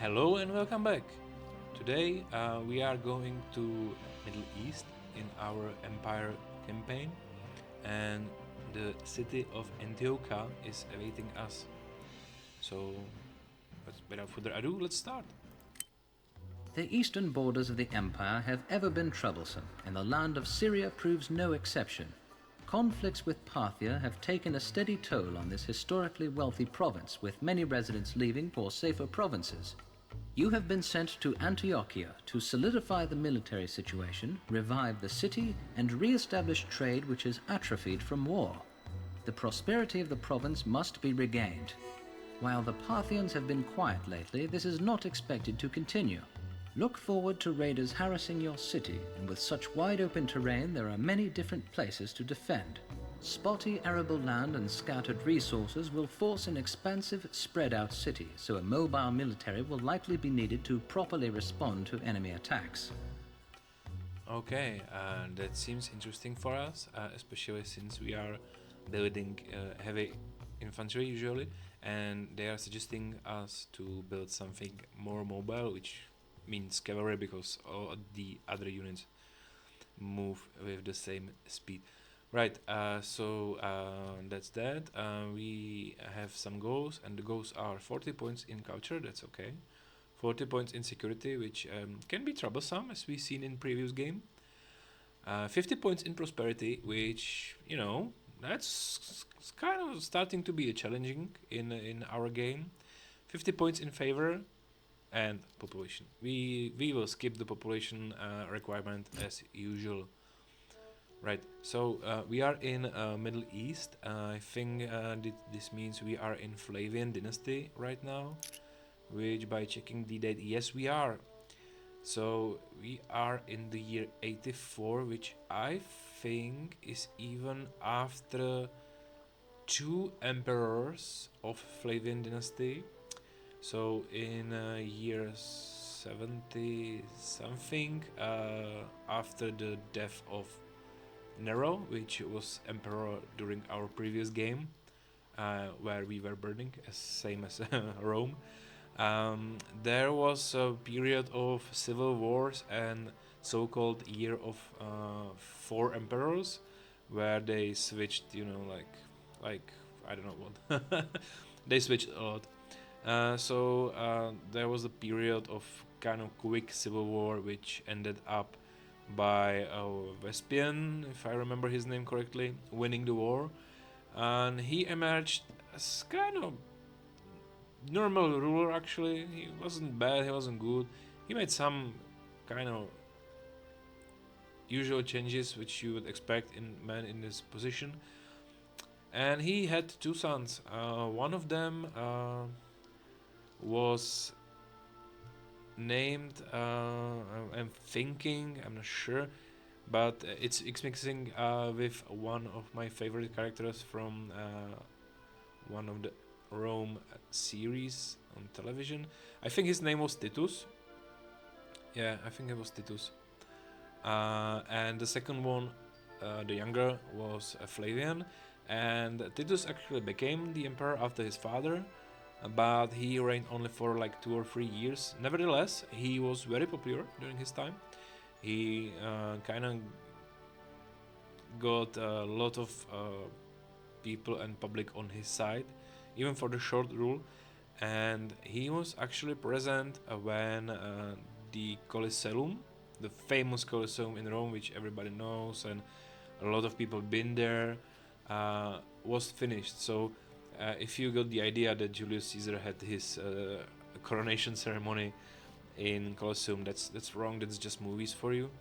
Hello and welcome back. Today we are going to Middle East in our Empire campaign, and the city of Antiochia is awaiting us. So, without further ado, let's start. The eastern borders of the empire have ever been troublesome, and the land of Syria proves no exception. Conflicts with Parthia have taken a steady toll on this historically wealthy province, with many residents leaving for safer provinces. You have been sent to Antiochia to solidify the military situation, revive the city, and re-establish trade which has atrophied from war. The prosperity of the province must be regained. While the Parthians have been quiet lately, this is not expected to continue. Look forward to raiders harassing your city, and with such wide open terrain there are many different places to defend. Spotty arable land and scattered resources will force an expansive, spread-out city, so a mobile military will likely be needed to properly respond to enemy attacks. Okay, that seems interesting for us, especially since we are building heavy infantry usually, and they are suggesting us to build something more mobile, which means cavalry because all the other units move with the same speed. Right, that's that. We have some goals, and the goals are 40 points in culture, that's okay. 40 points in security, which can be troublesome, as we've seen in previous game. 50 points in prosperity, which, that's kind of starting to be challenging in our game. 50 points in favor, and population. We will skip the population requirement as usual. Right, so we are in Middle East. I think this means we are in Flavian dynasty right now, which by checking the date, yes we are. So we are in the year 84, which I think is even after two emperors of Flavian dynasty. So in year 70 something, after the death of Nero, which was emperor during our previous game, where we were burning, same as Rome. There was a period of civil wars and so-called year of four emperors, where they switched, like I don't know what, they switched a lot. There was a period of kind of quick civil war, which ended up by Vespian, if I remember his name correctly, winning the war, and he emerged as kind of normal ruler. Actually, he wasn't bad, he wasn't good. He made some kind of usual changes which you would expect in man in this position, and he had two sons. One of them was named, I'm thinking, I'm not sure, but it's mixing with one of my favorite characters from one of the Rome series on television. I think his name was Titus. Yeah, I think it was Titus. And the second one, the younger, was Flavian. And Titus actually became the emperor after his father, but he reigned only for like 2 or 3 years. Nevertheless, he was very popular during his time. He kind of got a lot of people and public on his side, even for the short rule. And he was actually present when the Colosseum, the famous Colosseum in Rome, which everybody knows and a lot of people been there, was finished. So if you got the idea that Julius Caesar had his coronation ceremony in Colosseum, that's wrong. That's just movies for you.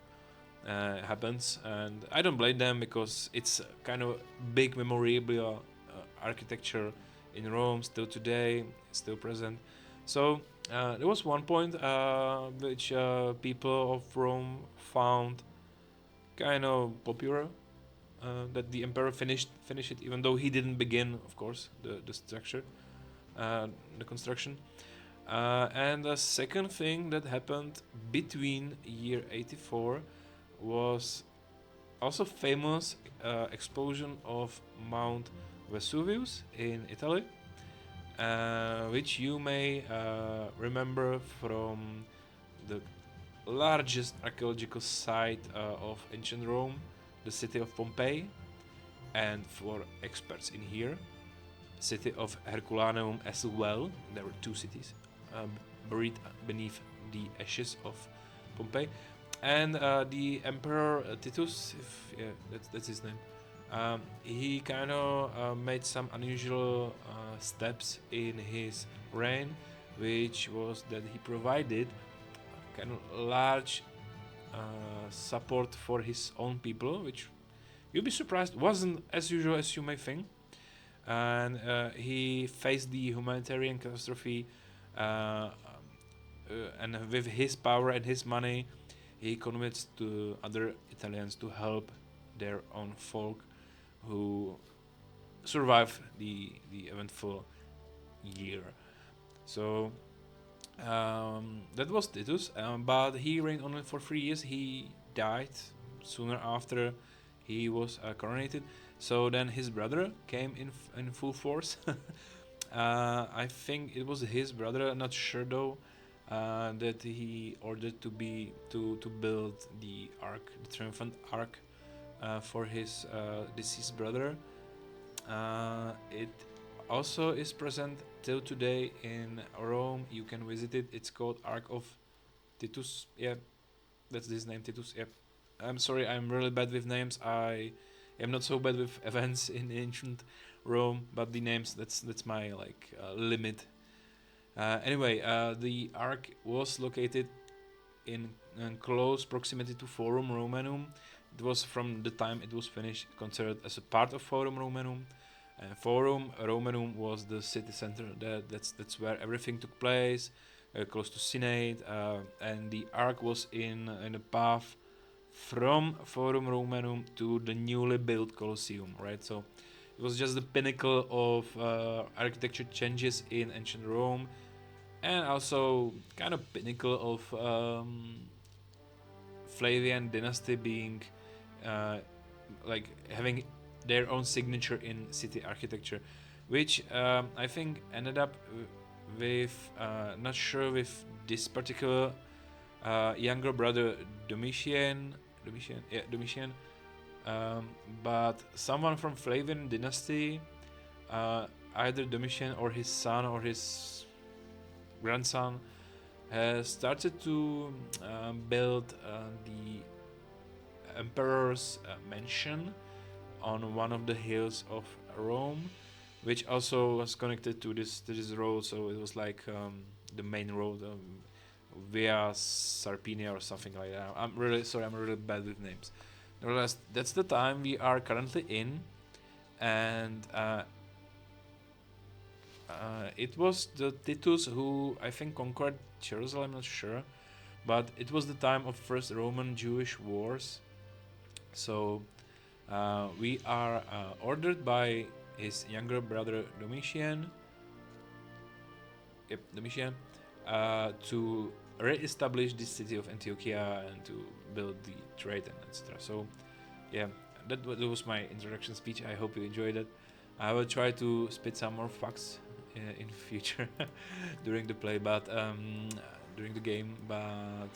Happens, and I don't blame them because it's kind of big memorabilia architecture in Rome still today, still present. So there was one point which people of Rome found kind of popular, that the emperor finished it, even though he didn't begin, of course, the structure, the construction. And the second thing that happened between year 84 was also famous explosion of Mount Vesuvius in Italy, which you may remember from the largest archaeological site of ancient Rome, the city of Pompeii, and for experts in here, city of Herculaneum as well. There were two cities buried beneath the ashes of Pompeii, and the Emperor Titus, if yeah, that's his name. He kind of made some unusual steps in his reign, which was that he provided kind of large support for his own people, which you'll be surprised wasn't as usual as you may think. And he faced the humanitarian catastrophe, and with his power and his money, he convinced the other Italians to help their own folk who survived the eventful year. So that was Titus, but he reigned only for 3 years. He died sooner after he was coronated. So then his brother came in full force. I think it was his brother, not sure though, that he ordered to build the ark, the triumphant ark, for his deceased brother. It also is present till today in Rome. You can visit it. It's called Ark of Titus. Yeah, that's his name, Titus. Yep. I'm sorry, I'm really bad with names. I am not so bad with events in ancient Rome, but the names, that's my limit. Anyway, the ark was located in close proximity to Forum Romanum. It was from the time it was finished considered as a part of Forum Romanum. Forum Romanum was the city center. That's where everything took place, close to Senate, and the ark was in a path from Forum Romanum to the newly built Colosseum, right? So it was just the pinnacle of architecture changes in ancient Rome, and also kind of pinnacle of Flavian dynasty being having their own signature in city architecture, which I think ended up with not sure with this particular younger brother Domitian, but someone from Flavian dynasty, either Domitian or his son or his grandson, has started to build the emperor's mansion on one of the hills of Rome, which also was connected to this road. So it was like the main road, via Sarpinia or something like that. I'm really sorry, I'm really bad with names. Nevertheless, that's the time we are currently in, and it was the Titus who I think conquered Jerusalem. I'm not sure, but it was the time of first Roman-Jewish wars. So we are ordered by his younger brother Domitian. Domitian, to re-establish the city of Antiochia and to build the trade and etc. So, yeah, that was my introduction speech. I hope you enjoyed it. I will try to spit some more facts in future during the play, but during the game. But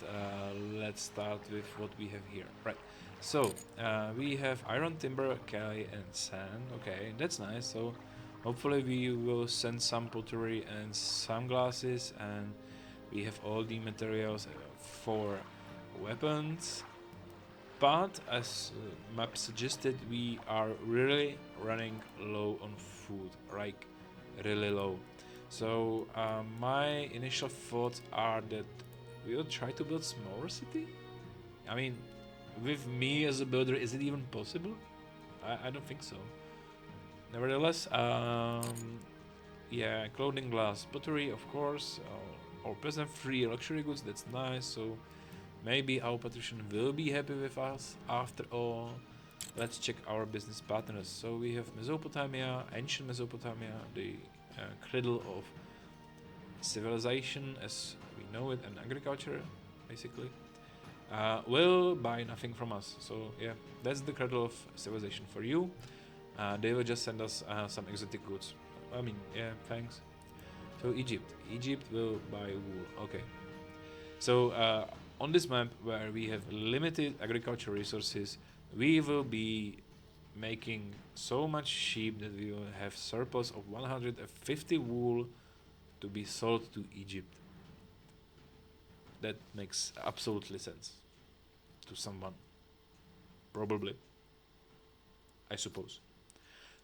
let's start with what we have here, right? So we have iron, timber, clay, and sand. Okay, that's nice. So hopefully we will send some pottery and some glasses, and we have all the materials for weapons. But as map suggested, we are really running low on food, like really low. So my initial thoughts are that we'll try to build smaller city. I mean, with me as a builder, is it even possible? I don't think so. Nevertheless, yeah, clothing, glass, pottery, of course, or present free luxury goods. That's nice. So maybe our patrician will be happy with us after all. Let's check our business partners. So we have Mesopotamia, ancient Mesopotamia, the cradle of civilization as we know it, and agriculture, basically. Will buy nothing from us. So yeah, that's the cradle of civilization for you. They will just send us some exotic goods. I mean, yeah, thanks. So Egypt will buy wool. Okay. So on this map where we have limited agricultural resources, we will be making so much sheep that we will have surplus of 150 wool to be sold to Egypt. That makes absolutely sense to someone. Probably. I suppose.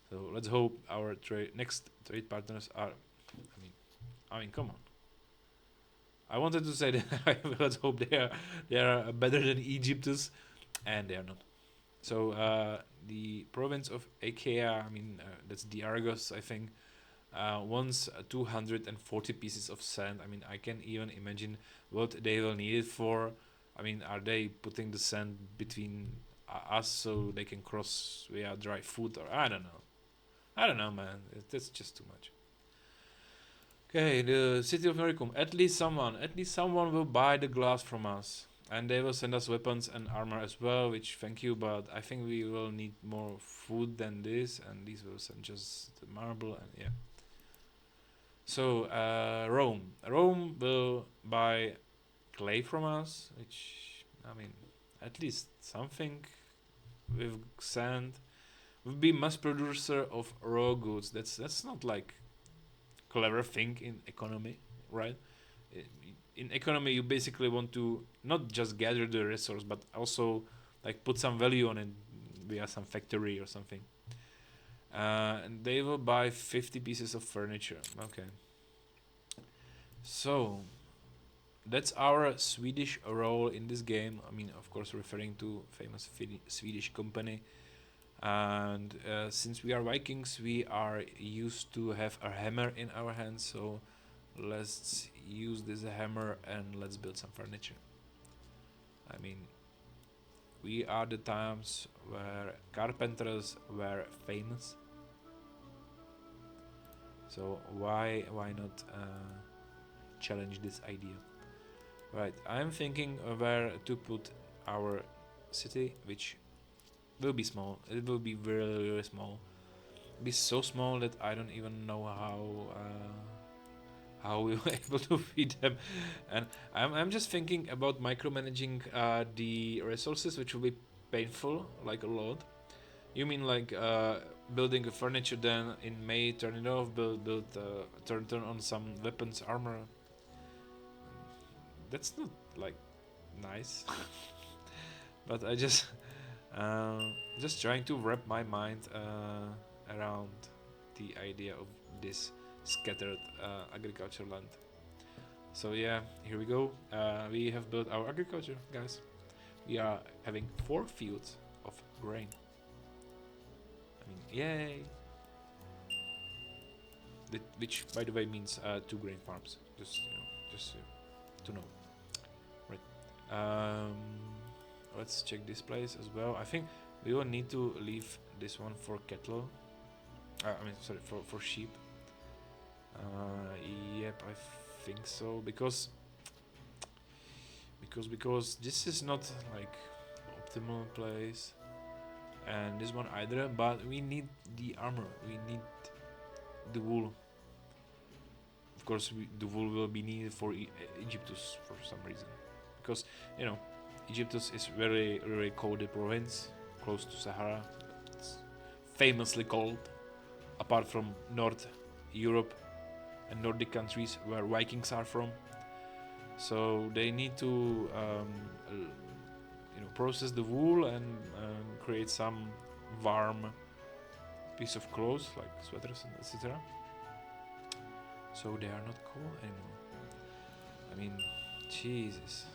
So let's hope our next trade partners are. I mean, come on. I wanted to say that let's hope they are better than Egyptus, and they are not. So the province of Achaia, I mean that's the Argos, I think, wants 240 pieces of sand. I mean, I can even imagine what they will need it for. I mean, are they putting the sand between us so they can cross via dry foot, or I don't know. I don't know, man. That's just too much. Okay, the city of Noricum. At least someone will buy the glass from us. And they will send us weapons and armor as well, which thank you, but I think we will need more food than this, and these will send just the marble, and yeah. So, Rome. Rome will buy clay from us, which, I mean, at least something with sand. We'll be mass producer of raw goods. That's not like clever thing in economy, right? In economy, you basically want to not just gather the resource, but also like put some value on it via some factory or something. And they will buy 50 pieces of furniture. Okay. So that's our Swedish role in this game. I mean, of course, referring to famous Swedish company. And since we are Vikings, we are used to have a hammer in our hands. So let's use this hammer and let's build some furniture. I mean, we are the times where carpenters were famous. So why not challenge this idea? Right, I'm thinking where to put our city, which will be small. It will be very, very small. It'll be so small that I don't even know how we were able to feed them. And I'm just thinking about micromanaging the resources, which will be painful, like a lot. You mean like building a furniture, then in May turn it off, turn on some weapons, armor. That's not like nice. But I just trying to wrap my mind around the idea of this scattered agriculture land. So yeah, here we go. We have built our agriculture, guys. We are having 4 fields of grain. I mean, yay! Which, by the way, means 2 grain farms. Just to know. Right. Let's check this place as well. I think we will need to leave this one for cattle. I mean, sorry, for sheep. Yep, I think so, because this is not like optimal place, and this one either. But we need the armor. We need the wool. Of course, the wool will be needed for Egyptus for some reason, because you know, Egyptus is very, very cold province, close to Sahara. It's famously cold, apart from North Europe and Nordic countries where Vikings are from. So they need to process the wool and create some warm piece of clothes like sweaters and etc. So they are not cold anymore. I mean, Jesus.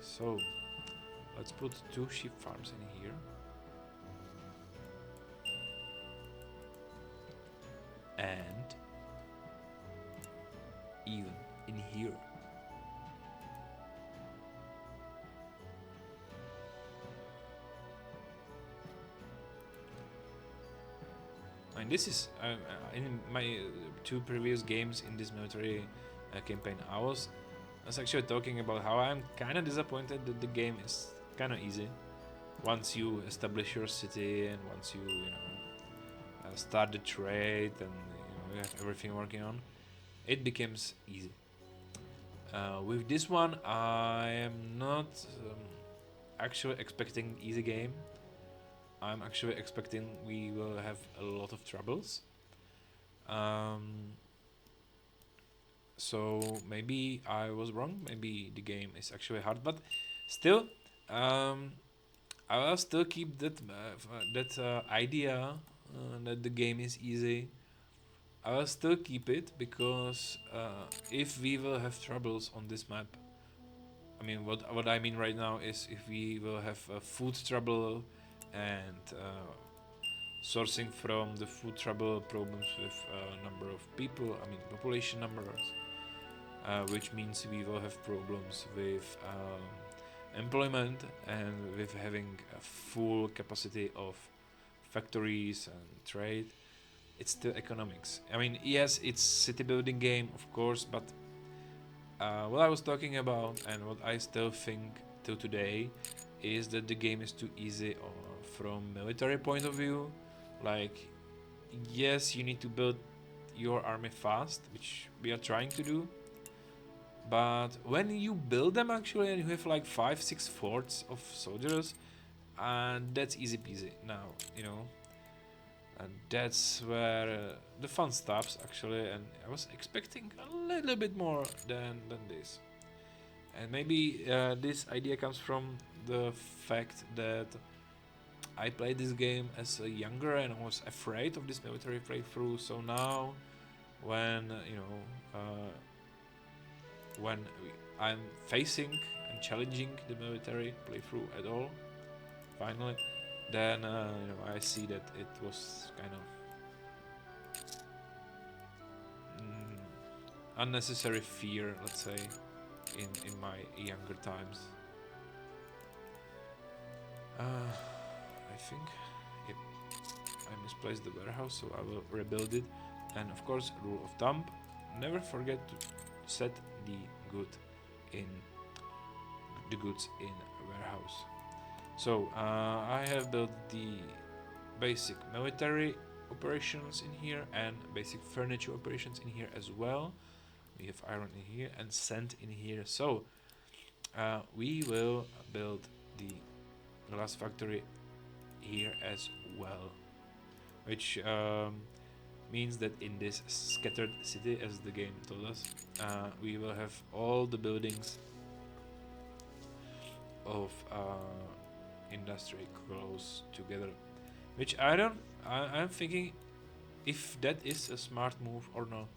So let's put 2 sheep farms in here. And even in here. And this is in my 2 previous games in this military campaign. I was actually talking about how I'm kind of disappointed that the game is kind of easy once you establish your city and once you start the trade and we have everything working on, it becomes easy. With this one, I am not actually expecting easy game. I'm actually expecting we will have a lot of troubles. So maybe I was wrong. Maybe the game is actually hard, but still, I will still keep that idea that the game is easy. I will still keep it because if we will have troubles on this map, I mean what I mean right now is if we will have food trouble and sourcing from the food trouble problems with number of people, I mean population numbers, which means we will have problems with employment and with having a full capacity of factories and trade. It's still economics. I mean, yes, it's city building game, of course, but what I was talking about and what I still think till today is that the game is too easy from military point of view. Like, yes, you need to build your army fast, which we are trying to do. But when you build them actually and you have like 5-6 forts of soldiers, and that's easy peasy now, and that's where the fun stops actually. And I was expecting a little bit more than this, and maybe this idea comes from the fact that I played this game as a younger and I was afraid of this military playthrough. So now when when I'm facing and challenging the military playthrough at all, finally, then I see that it was kind of unnecessary fear, let's say, in my younger times. I think I misplaced the warehouse, so I will rebuild it. And of course, rule of thumb: never forget to set the goods in warehouse. So I have built the basic military operations in here and basic furniture operations in here as well. We have iron in here and sand in here. So we will build the glass factory here as well, which means that in this scattered city, as the game told us, we will have all the buildings of industry close together, which I'm thinking if that is a smart move or not.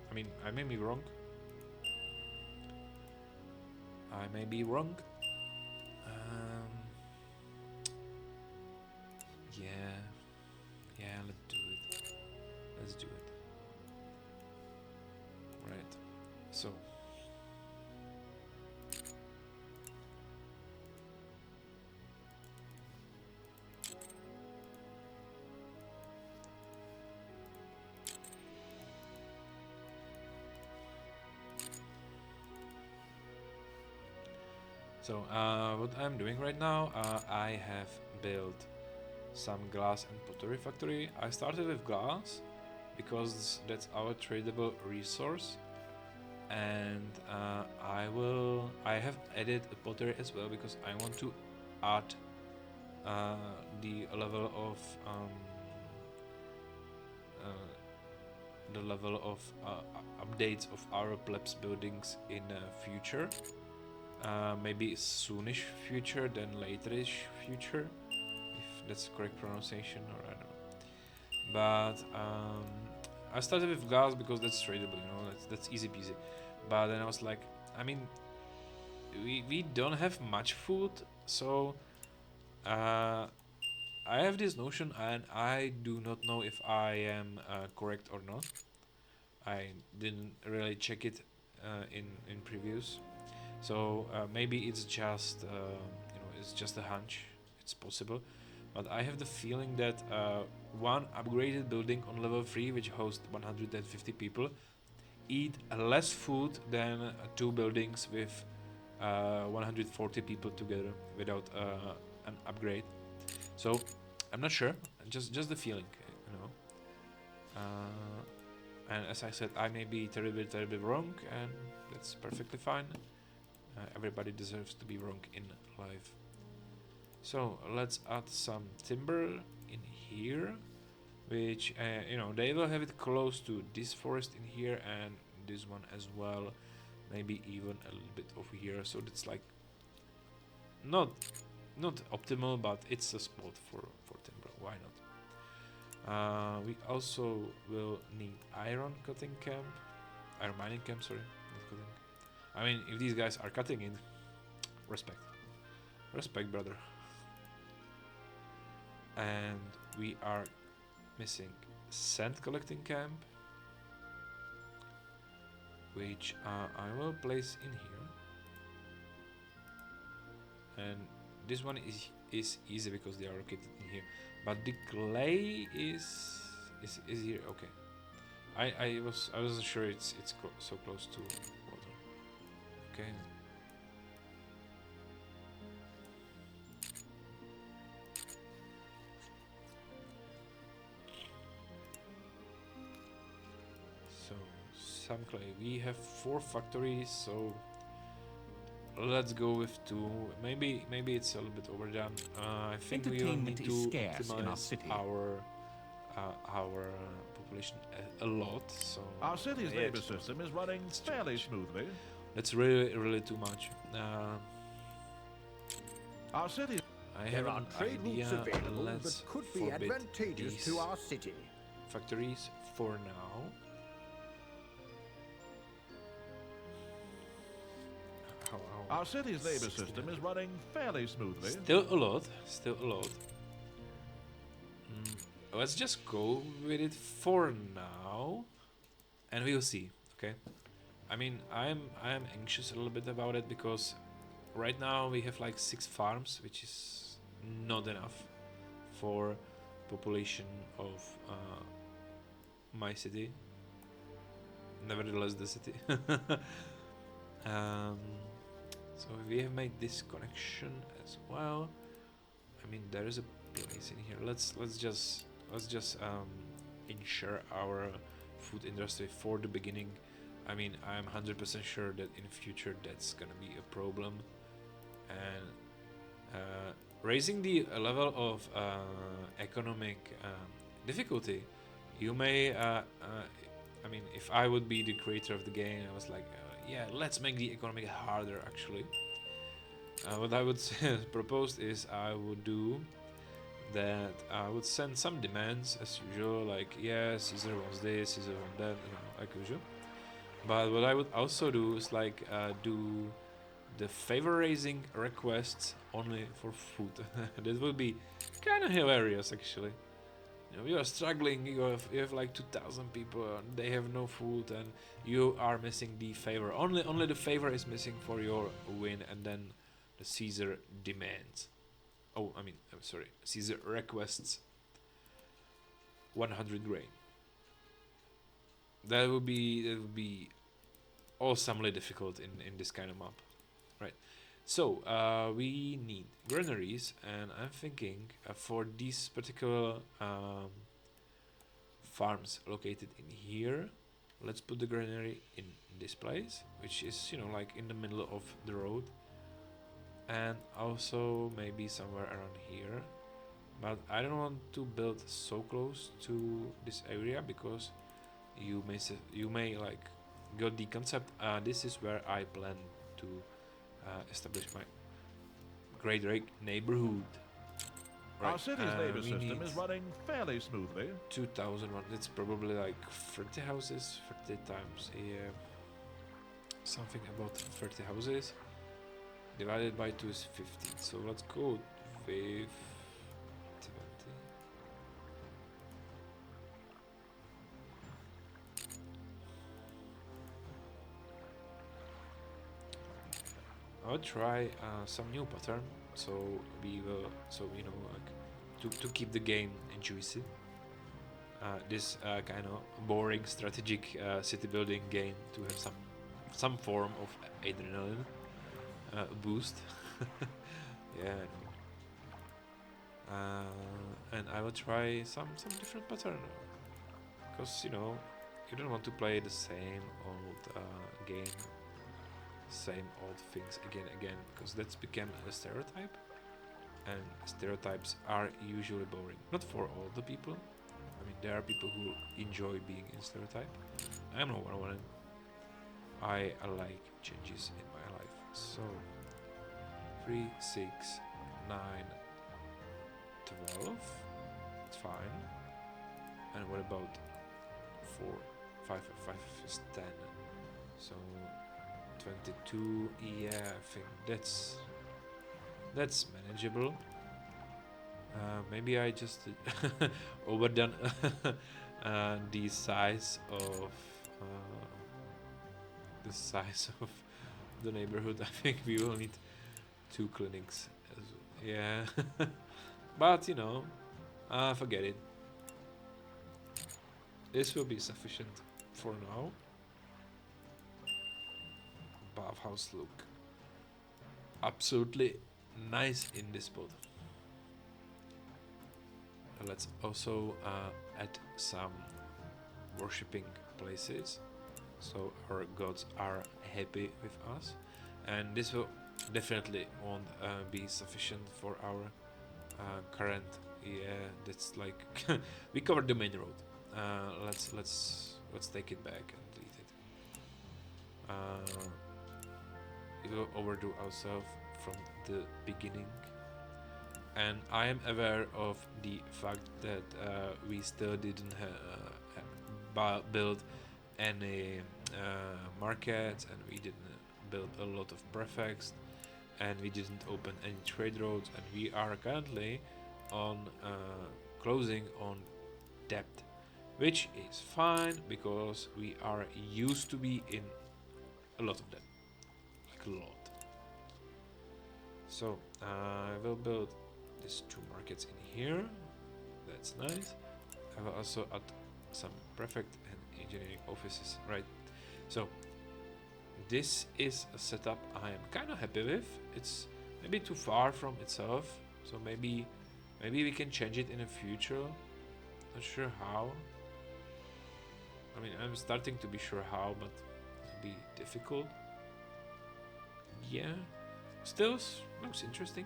I mean, I may be wrong. Yeah, let's do it. Right. So what I'm doing right now, I have built some glass and pottery factory. I started with glass because that's our tradable resource, and I have added a pottery as well because I want to add the level of updates of our plebs buildings in the future. Maybe soonish future than laterish future, if that's the correct pronunciation, or I don't know. But I started with glass because that's tradable, that's easy peasy. But then I was like, I mean, we don't have much food, so I have this notion, and I do not know if I am correct or not. I didn't really check it in previews. So maybe it's just it's just a hunch. It's possible, but I have the feeling that one upgraded building on level 3, which hosts 150 people, eat less food than two buildings with 140 people together without an upgrade. So I'm not sure. Just the feeling. you know. And as I said, I may be terribly wrong, and that's perfectly fine. Everybody deserves to be wrong in life. So let's add some timber in here, which you know, they will have it close to this forest in here and this one as well, maybe even a little bit over here. So it's like not optimal, but it's a spot for timber. Why not? We also will need iron mining camp. Sorry, not cutting. I mean, if these guys are cutting it, respect, brother. And we are missing sand collecting camp, which I will place in here. And this one is easy because they are located in here, but the clay is here. Okay, I wasn't sure it's so close to water. Okay. So some clay. We have 4 factories, so let's go with 2. Maybe it's a little bit overdone. I think we will need to optimize our population a lot. So our city's labor system is running fairly smoothly. That's really too much. Our city. I There have are an trade idea. routes available Let's that could be forbid advantageous these to our city. factories for now. Our city's labor system is running fairly smoothly. Still a lot. Let's just go with it for now, and we'll see. Okay. I mean, I am anxious a little bit about it because right now we have like 6 farms, which is not enough for population of my city. Nevertheless, the city. So we have made this connection as well. I mean, there is a place in here. Let's just ensure our food industry for the beginning. I mean, I'm 100% sure that in the future that's gonna be a problem, and raising the level of economic difficulty. You may, I mean, if I would be the creator of the game, I was like, yeah, let's make the economic harder. Actually, what I would propose is I would do that. I would send some demands as usual, like yeah, Caesar wants this, Caesar wants that, you know, like usual. But what I would also do is like do the favor raising requests only for food. That would be kind of hilarious, actually. You know, you are struggling. You have like 2,000 people, and they have no food, and you are missing the favor. Only the favor is missing for your win, and then the Caesar demands. Oh, I mean, I'm sorry. Caesar requests 100 grain. That would be awesomely difficult in this kind of map, right? So we need granaries, and I'm thinking for these particular farms located in here, let's put the granary in this place, which is, you know, like in the middle of the road, and also maybe somewhere around here. But I don't want to build so close to this area because you may like got the concept. This is where I plan to establish my great neighborhood. Right. Our city's labor system is running fairly smoothly. 2,001. It's probably like 30 houses, 30 times something about 30 houses. Divided by 2 is 15. So let's go with 20. I'll try some new pattern, so we will, you know, like to keep the game juicy. This kind of boring strategic city building game to have some form of adrenaline boost. Yeah, I know. and I will try some different pattern, because you know you don't want to play the same old game, same old things again, because that's become a stereotype, and stereotypes are usually boring. Not for all the people. I mean, there are people who enjoy being in stereotype. I'm not one of them. I like changes in my life. So 3, 6, 9, 12. It's fine. And what about 4, 5, 5 is 10. So 22. Yeah, I think that's manageable. Maybe I just overdone the size of the neighborhood. I think we will need 2 clinics. Yeah, but you know, forget it. This will be sufficient for now. Bathhouse look absolutely nice in this spot. Let's also add some worshipping places, so our gods are happy with us, and this will definitely won't be sufficient for our current. Yeah, that's like we covered the main road. Let's take it back and delete it. We will overdo ourselves from the beginning. And I am aware of the fact that we still didn't build any markets, and we didn't build a lot of prefects, and we didn't open any trade roads, and we are currently on closing on debt, which is fine because we are used to be in a lot of debt, like a lot. So I will build these 2 markets in here. That's nice. I will also add some prefect and engineering offices, right? So this is a setup I am kind of happy with. It's maybe too far from itself, so maybe we can change it in the future. Not sure how. I mean, I'm starting to be sure how, but it'll be difficult. Yeah, still looks interesting.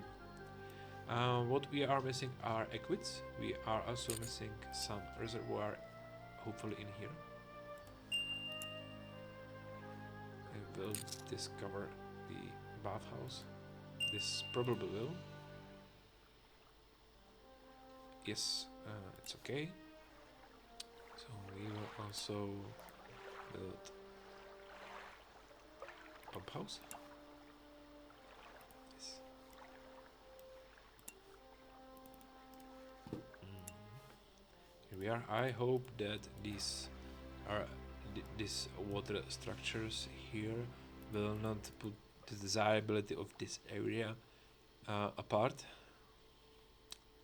What we are missing are equids. We are also missing some reservoir, hopefully in here. We will discover the bathhouse. This probably will. Yes, it's okay. So we will also build pump house. Here we are. I hope that these water structures here will not put the desirability of this area apart.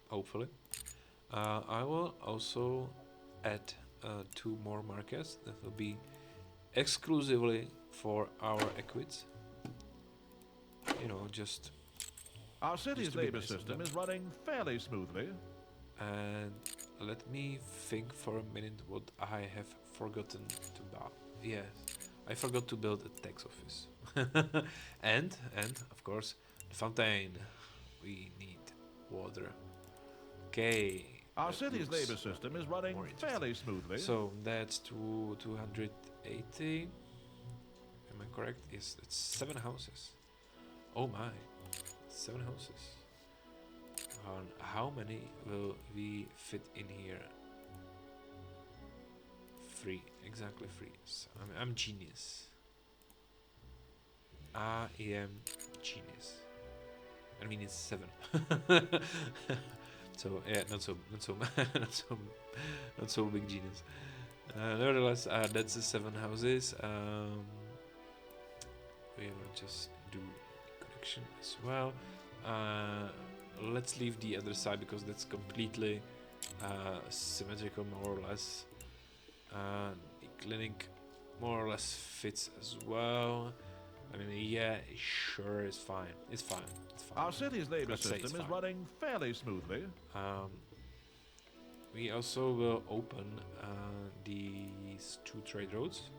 Hopefully. I will also add 2 more markets that will be exclusively for our equids. You know, just our city's labor system is running fairly smoothly. And let me think for a minute what I have forgotten to build. Yes, I forgot to build a tax office. and of course the fountain. We need water. Okay. Our city's labor system is running fairly smoothly. So that's 280. Am I correct? Yes, it's 7 houses. Oh my, 7 houses. How many will we fit in here? 3, exactly 3. So I'm genius. I am genius. I mean it's 7. So yeah, not so big genius. Nevertheless, that's the 7 houses. We will just do connection as well. Let's leave the other side because that's completely symmetrical, more or less. The clinic more or less fits as well. I mean, yeah, sure, it's fine. It's fine. It's fine. Our city's labor Let's say it's system is fine. running fairly smoothly. We also will open these 2 trade routes.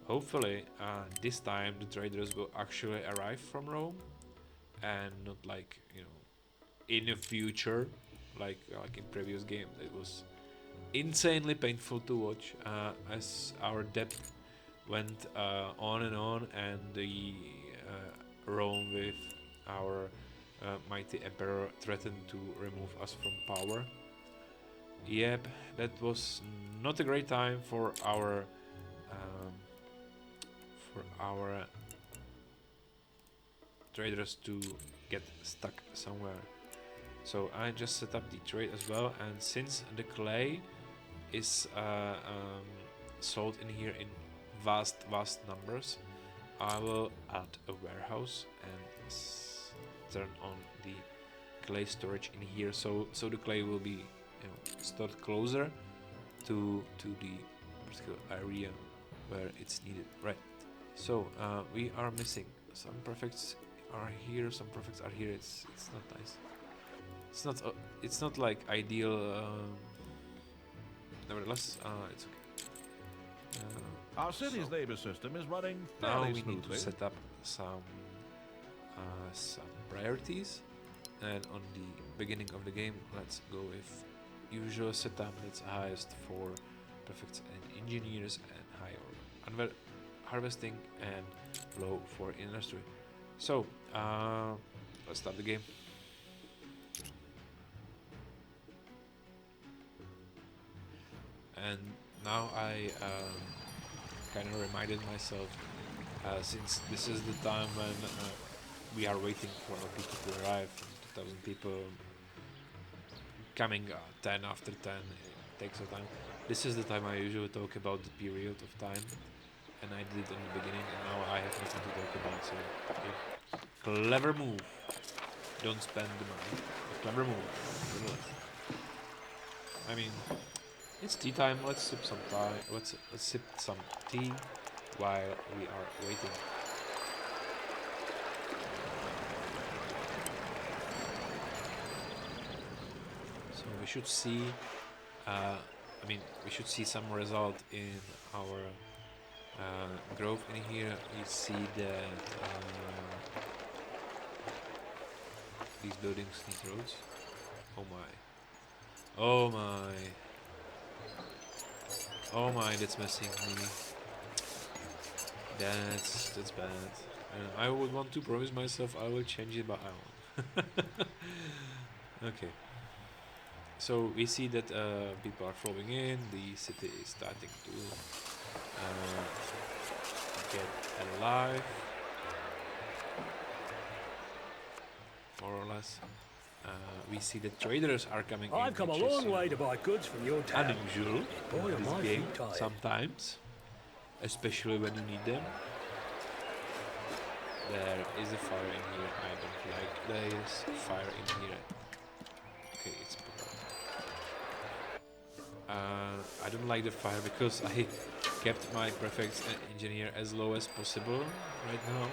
Hopefully, this time the traders will actually arrive from Rome, and not like, you know, in the future, like in previous games. It was insanely painful to watch as our debt went on, and the Rome with our mighty emperor threatened to remove us from power. Yep, that was not a great time for our traders to get stuck somewhere. So I just set up the trade as well, and since the clay is sold in here in vast numbers, I will add a warehouse and turn on the clay storage in here, so the clay will be, you know, stored closer to the particular area where it's needed. Right. So we are missing some prefects are here, some prefects are here. It's not nice. It's not like ideal. Nevertheless, it's okay. Our city's labor system is running Now fairly we need to smoothly. set up some priorities, and on the beginning of the game, let's go with usual setup. That's highest for prefects and engineers, and high or harvesting, and low for industry. So let's start the game. And now I kind of reminded myself, since this is the time when we are waiting for our people to arrive, 2,000 people coming 10 after 10, it takes a time. This is the time I usually talk about the period of time, and I did it in the beginning, and now I have nothing to talk about, so yeah. Clever move. Don't spend the money. A clever move. I mean, it's tea time. Let's sip some tea. Let's sip some tea while we are waiting. So we should see. We should see some result in our growth in here. We see that these buildings need roads. Oh my. Oh my. Oh my, that's messing me. That's bad. I would want to promise myself I will change it, but I won't. Okay. So we see that people are flowing in. The city is starting to get alive, more or less. We see that traders are coming in. I've come a which is, long way to buy goods from your town. unusual Boy, in am this I game tired. sometimes, especially when you need them. There is a fire in here. I don't like there is fire in here. Okay, it's put out. I don't like the fire because I kept my prefects and engineer as low as possible right now.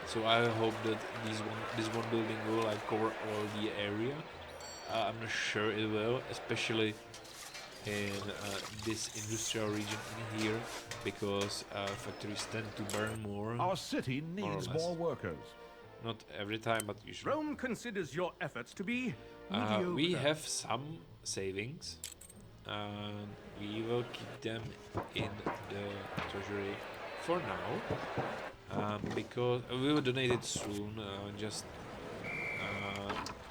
So I hope that this one building will like cover all the area. I'm not sure it will, especially in this industrial region in here, because factories tend to burn more. Our city needs less. more workers. Not every time, but usually. Rome considers your efforts to be mediocre. We have some savings. We will keep them in the treasury for now, because we will donate it soon.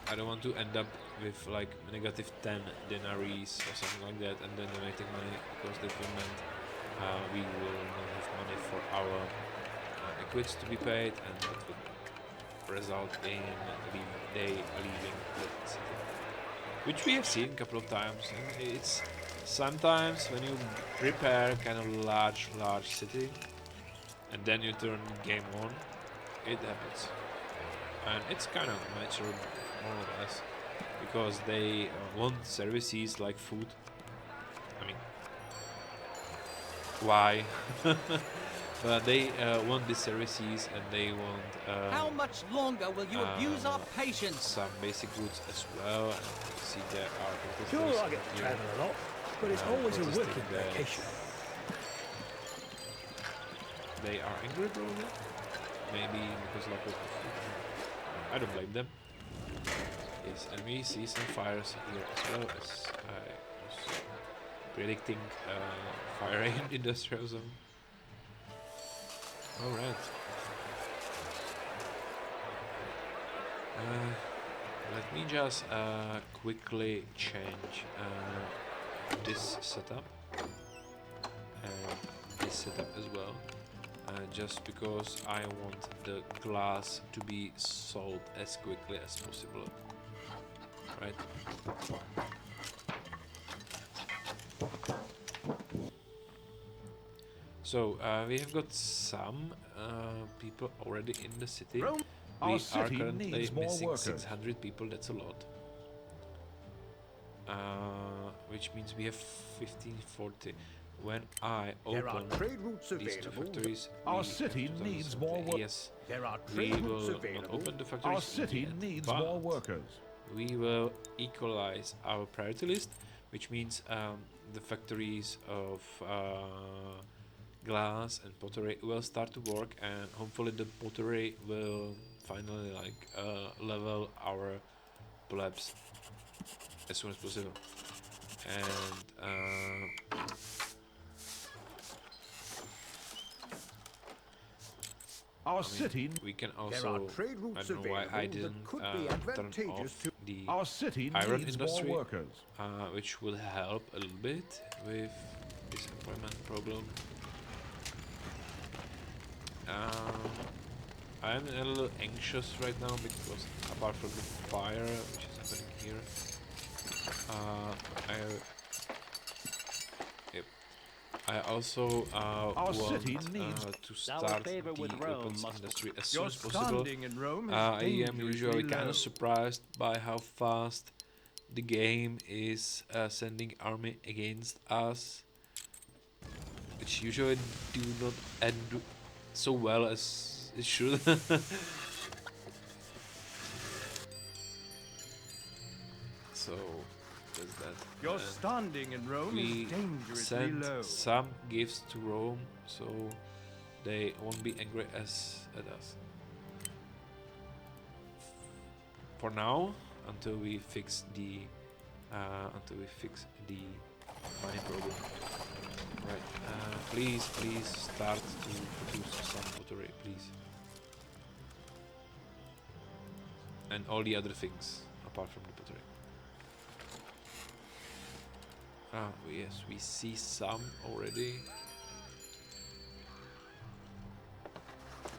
I don't want to end up with like negative 10 denaries or something like that, and then donating money, because that will mean we will not have money for our equids to be paid, and that would result in they leaving the city, which we have seen a couple of times. And it's sometimes when you prepare kind of large city, and then you turn game on, it happens, and it's kind of natural, more or less, because they want services like food. I mean, why? But they want these heresies and they want How much longer will you abuse our patience? some basic goods as well. And you see there are protesters Sure, I get to here, travel a lot, but it's always a protesting working that vacation. they are angry probably. Maybe because lack of I don't blame them. Yes, and we see some fires here as well as I was predicting fire in industrial zone. Alright. Let me just quickly change this setup and this setup as well. Just because I want the glass to be sold as quickly as possible. Right? So we have got some people already in the city. Rome, We our are city currently needs more missing workers. 600 people, that's a lot. Which means we have 1540. When I There are open trade routes these two available. factories, Our we city have needs 2070. more work. Yes, There are we trade routes will not available. open the factories. Our city yet, needs but more workers. we will equalize our priority list, which means the factories of glass and pottery will start to work, and hopefully the pottery will finally like level our plebs as soon as possible. And Our I mean, city, we can There are also, trade I routes don't know why I available didn't that could be turn advantageous off to the our city iron needs industry, more workers. which will help a little bit with this employment problem. I'm a little anxious right now because apart from the fire which is happening here, I also want city needs to start the favour with Rome weapons must- industry as soon Your as possible. standing in Rome is I am dangerously usually kind low. of surprised by how fast the game is sending army against us, which usually do not end so well as it should. So there's that. Your And standing in Rome we is dangerously send low. some gifts to Rome, so they won't be angry at us. For now, until we fix the money problem. Right. Please start to produce some pottery, please. And all the other things apart from the pottery. Yes, we see some already.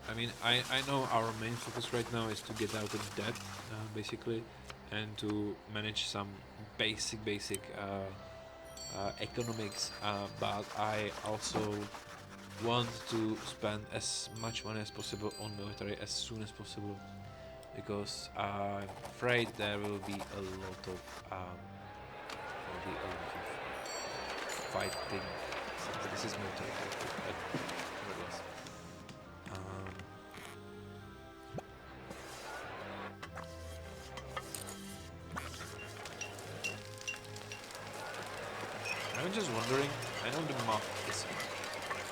I mean, I know our main focus right now is to get out of debt, basically, and to manage some basic economics, but I also want to spend as much money as possible on military as soon as possible, because I'm afraid there will be a lot of fighting. So this is military, but nevertheless. I'm just wondering, I know the map is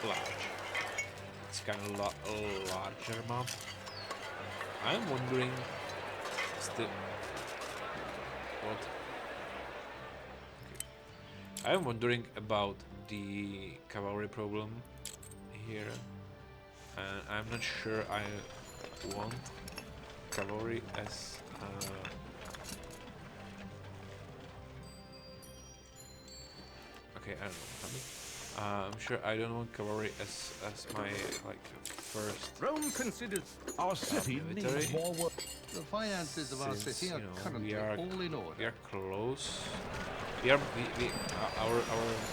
large. It's kind of a larger map. I'm wondering still what? Okay. I'm wondering about the cavalry problem here, and I'm not sure I want cavalry as okay, I don't know. I'm sure I don't want cavalry as my like first. Rome considers Our city military. needs more work. The finances of our Since, city are you know, currently all in order. we are close. Our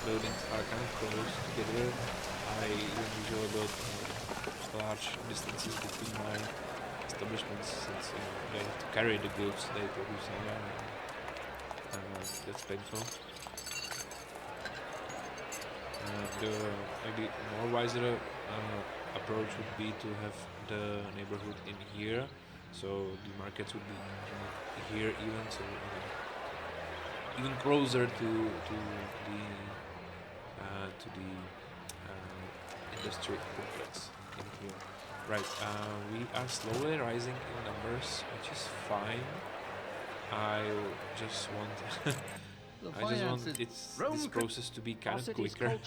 buildings are kind of close together. I don't usually build large distances between my establishments, since they have to carry the goods they produce here, and that's painful. Maybe more wiser approach would be to have the neighborhood in here, so the markets would be in here even, so even closer to the industry complex in here. Right, we are slowly rising in numbers, which is fine. I just want this process to be kind of quicker.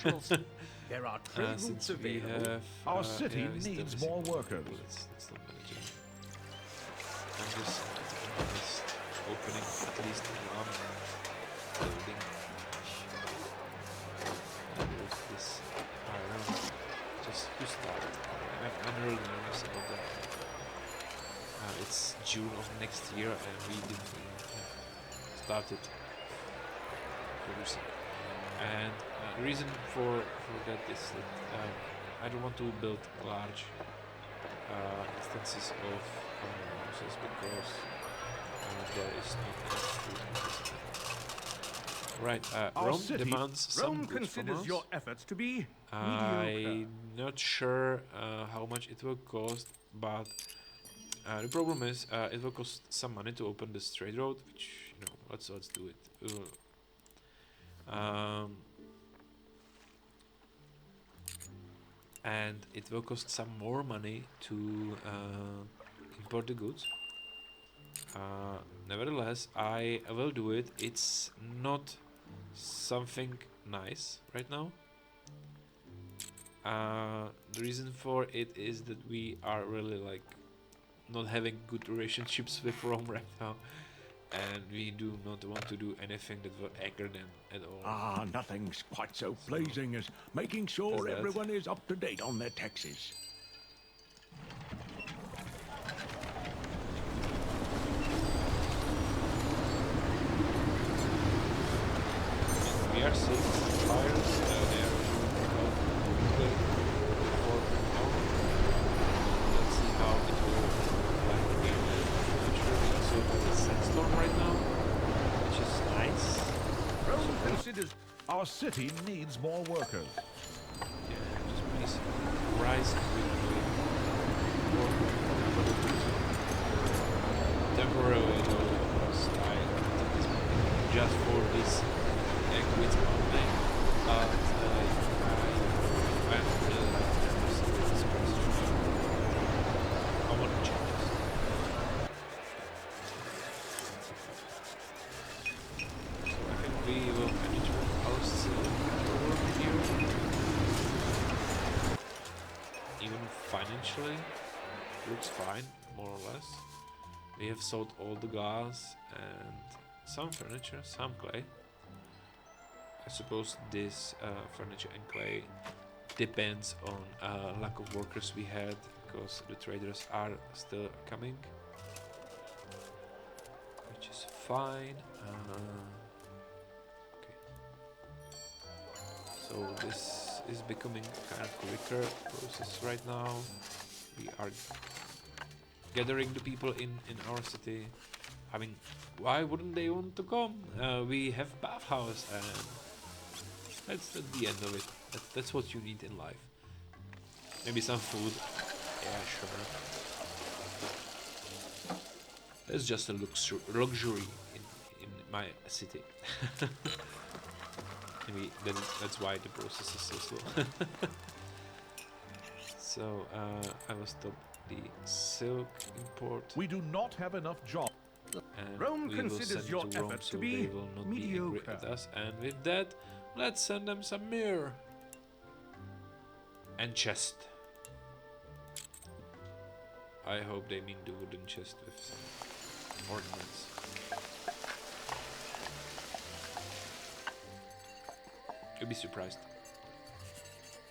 There are trade routes Since we available. have Our city yeah, we still needs missing more people. workers. Let's not manage it. I'm just opening at least one building. And with this iron, just to start. I'm really nervous about that. It's June of next year and we didn't even started producing. And the reason for that is that I don't want to build large instances of houses because there is not enough food in this city. Right, Rome demands some Rome goods from considers us. your efforts to be mediocre. I'm not sure how much it will cost, but the problem is it will cost some money to open this trade road, which, you know, let's do it. And it will cost some more money to import the goods. Nevertheless, I will do it. It's not something nice right now. The reason for it is that we are really like not having good relationships with Rome right now, and we do not want to do anything that will anger them at all. Ah, nothing's quite so pleasing as making sure that. everyone is up to date on their taxes. We are seeing fires. They are quickly before now. Let's see how it will look like in the future. We also have a sandstorm right now, which is nice. Rome considers Our city needs more workers. Yeah, just please rise quickly. Temporarily, just for this quit only, but I'm really like this question. I want to change this. So I think we will manage our silver here. Even financially, looks fine, more or less. We have sold all the glass and some furniture, some clay. I suppose this furniture and clay depends on lack of workers we had, because the traders are still coming, which is fine. Okay. So this is becoming kind of quicker process right now. We are gathering the people in our city. I mean, why wouldn't they want to come? We have bathhouse and that's the end of it. That's what you need in life. Maybe some food. Yeah, sure. That's just a luxury in my city. Maybe that's why the process is so slow. So I will stop the silk import. We do not have enough jobs. And Rome we will considers send your to Rome efforts so to be they will not be angry mediocre. at us. And with that, let's send them some mirror and chest. I hope they mean the wooden chest with some ornaments. You'll be surprised.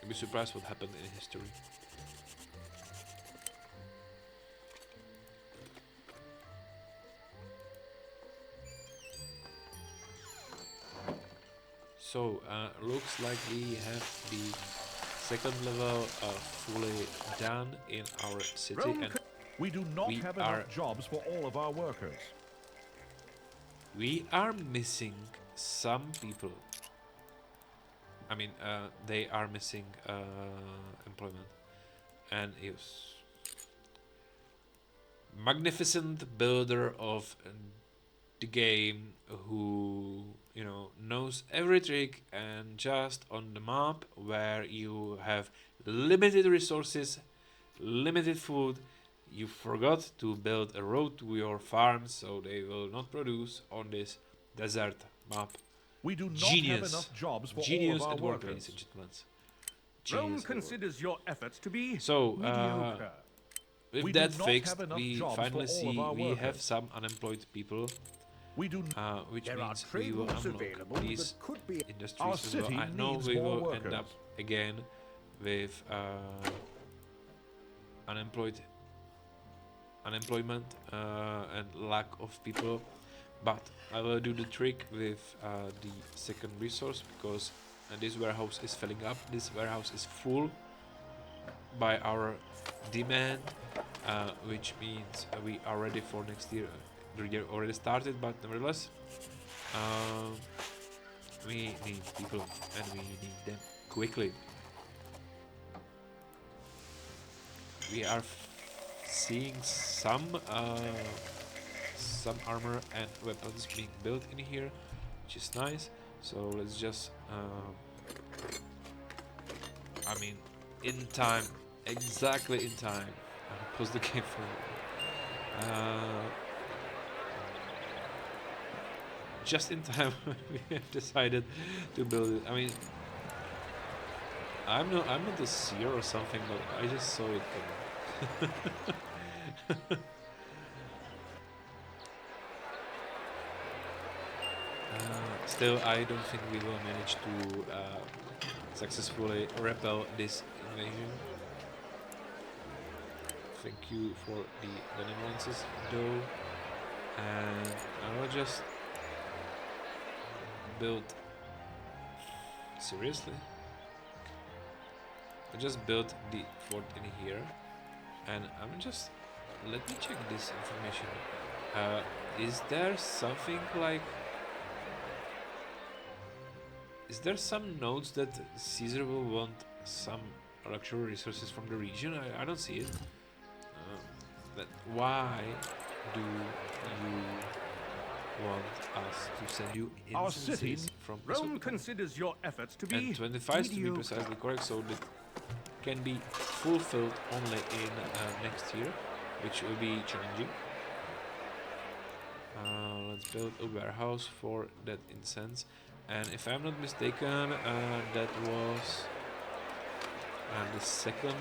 You'll be surprised what happened in history. So, looks like we have the second level fully done in our city, and We do not We have are- enough jobs for all of our workers. we are missing some people. I mean, they are missing employment. and he was magnificent builder of the game who, you know, knows every trick, and just on the map where you have limited resources, limited food, you forgot to build a road to your farm so they will not produce on this desert map. We do not Genius. have enough jobs for Genius all of at our work, ladies workers. and gentlemen. Rome Genius at work. considers your efforts to be So, mediocre. with We do that not fixed, have enough we jobs for finally all see of our we have workers. some unemployed people, We do which There are means trade we will routes unlock available these that could be industries Our as well. city I know needs we more will end workers. up again with unemployment and lack of people, but I will do the trick with the second resource, because this warehouse is filling up. This warehouse is full by our demand, which means we are ready for next year. The year already started, but nevertheless, we need people and we need them quickly. We are seeing some armor and weapons being built in here, which is nice. So let's just, I mean, in time, exactly in time. I'll pause the game for just in time. We have decided to build it. I mean, I'm not a seer or something, but I just saw it coming. Still, I don't think we will manage to successfully repel this invasion. Thank you for the benevolences, though, and I will just build. Seriously? I just built the fort in here, and I'm just, let me check this information. Is there something like, is there some notes that Caesar will want some luxury resources from the region? I don't see it. But why do you want us to send you Our city- instances from Rome Mesopotamia? considers your efforts to be And 25 to be mediocre. precisely correct, so that can be fulfilled only in next year, which will be challenging. Let's build a warehouse for that incense, and if I'm not mistaken, that was the second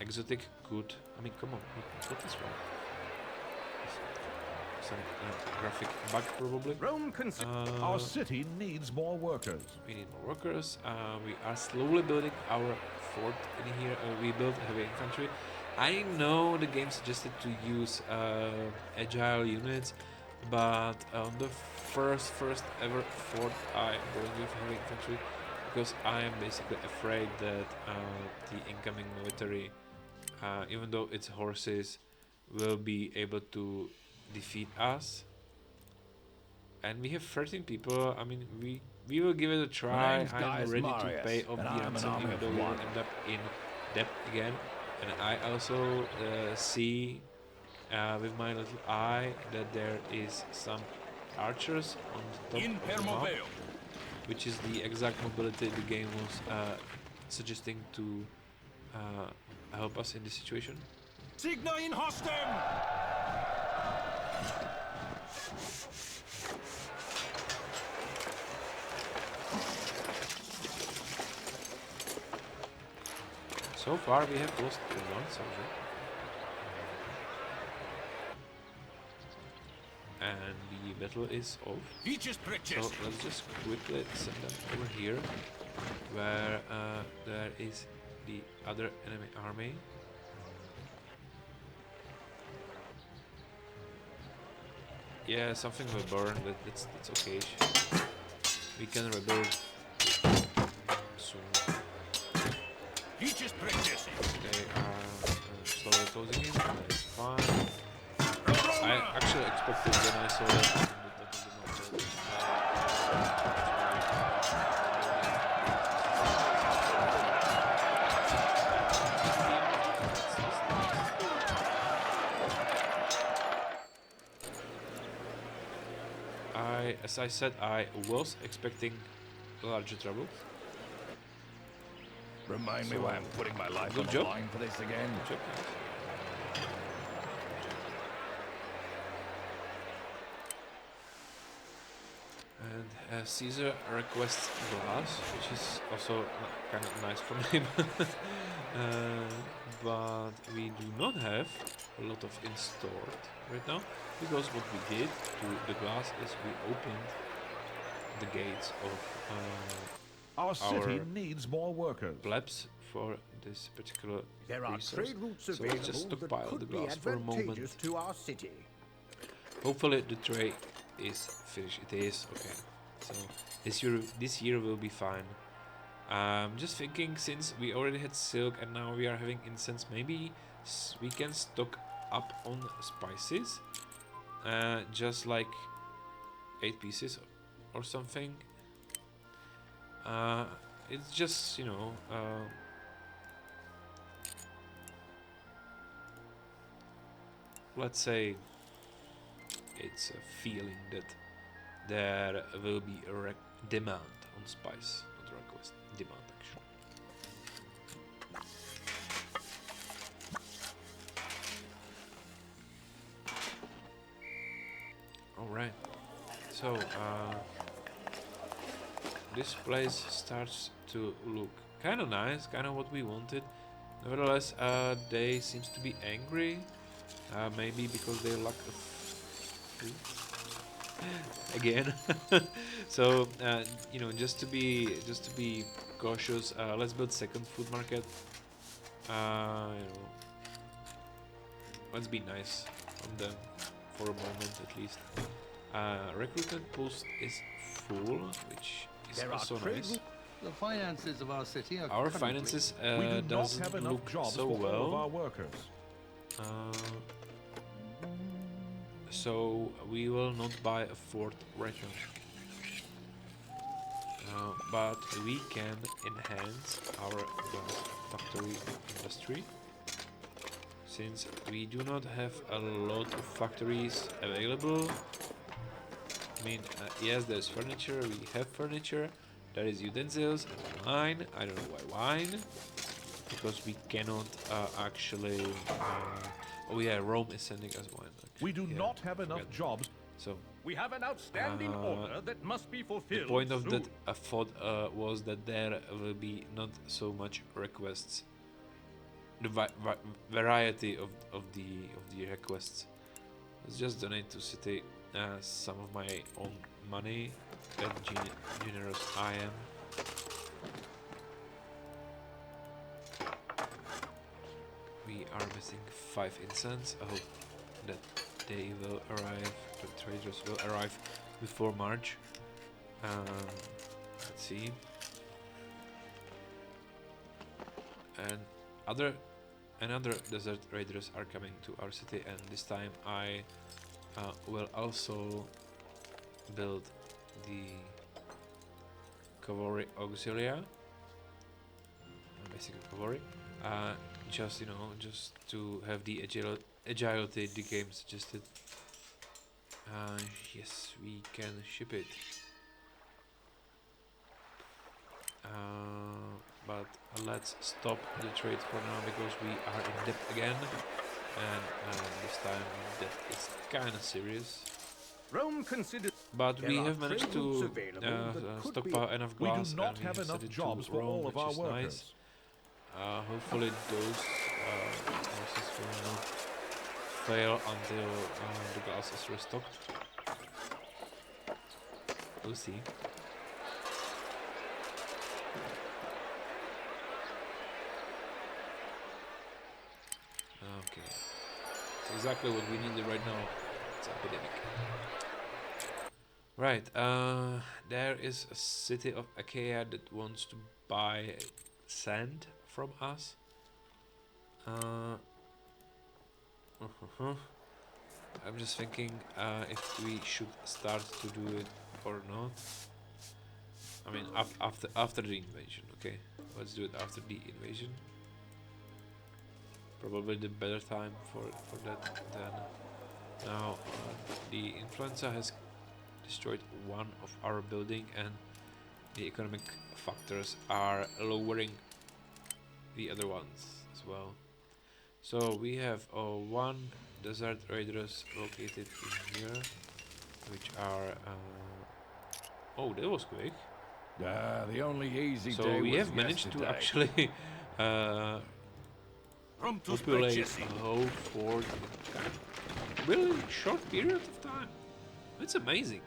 exotic good. I mean, come on, what is wrong? Some graphic bug probably. Rome considers Our city needs more workers. We need more workers. We are slowly building our fort in here. We built heavy infantry. I know the game suggested to use agile units, but on the first ever fort I'm going with heavy infantry, because I am basically afraid that the incoming military, even though it's horses, will be able to defeat us. And we have 13 people. I mean, we will give it a try. name's I'm Gaius ready Marius, to pay off and the I'm an ransom, army even of though we will one. end up in debt again. And I also see with my little eye that there is some archers on the top of the map, which is the exact mobility the game was suggesting to help us in this situation. Signa in hostem! So far we have lost one soldier. And the battle is off. So let's just quickly send them over here, where there is the other enemy army. Yeah, something will burn, but that's okay. We can rebuild soon. They are slowly closing in, but it's fine. I actually expected when I saw that as I said, I was expecting larger troubles. Remind me why I'm putting my life Good on job. the line for this again. Good job. And Caesar requests glass, which is also kind of nice from him. But we do not have a lot of in stored right now, because what we did to the glass is we opened the gates of Our city our needs more workers. plebs for this particular There are resource. trade routes So let's just available that stockpile the could be glass for a moment. advantageous to our city. Hopefully the trade is finished. It is, okay. So this year will be fine. Just thinking, since we already had silk and now we are having incense, maybe we can stock up on spices. Just like 8 pieces or something. It's just, you know, let's say it's a feeling that there will be a demand on spice, not request, demand actually. Alright, so this place starts to look kind of nice, kind of what we wanted. Nevertheless, they seems to be angry, maybe because they lack of food. Again. So you know, just to be cautious, let's build second food market. You know, let's be nice on them for a moment at least. Recruitment post is full, which is There are also trade nice. The finances of our city are Our currently- finances We do not doesn't have enough look jobs so for all of our well. workers. So we will not buy a fourth region. But we can enhance our glass factory industry, since we do not have a lot of factories available. I mean, yes, there's furniture, we have furniture, there is utensils, and wine. I don't know why wine, because we cannot actually... oh yeah, Rome is sending us wine. We do Yeah, not have enough forget. jobs. So We have an outstanding order that must be the fulfilled point of soon. that thought was that there will be not so much requests. The variety of the requests. Let's just donate to city some of my own money. That generous I am. We are missing 5 incense. I hope that they will arrive. The traders will arrive before March. Let's see. And another desert raiders are coming to our city, and this time I will also build the cavalry auxilia, basically cavalry, just, you know, just to have the agility the game suggested. Yes, we can ship it, but let's stop the trade for now because we are in debt again, and this time debt is kind of serious. Rome considers But we There are have managed trade routes to available that could be- stockpile enough We glass, do not and we have have enough sent it jobs to for Rome, all of which our is workers. nice. Hopefully those horses will not fail until the glass is restocked. We'll see. Okay, it's exactly what we needed right now. It's epidemic. Right, there is a city of Achaia that wants to buy sand from us. I'm just thinking if we should start to do it or not. I mean, after the invasion, okay? Let's do it after the invasion. Probably the better time for that than now. The influenza has destroyed one of our building, and the economic factors are lowering the other ones as well. So we have one desert raiders located in here, which are oh, that was quick. The only easy So day we was have managed to yesterday. actually populate a whole fort in a really short period of time. It's amazing.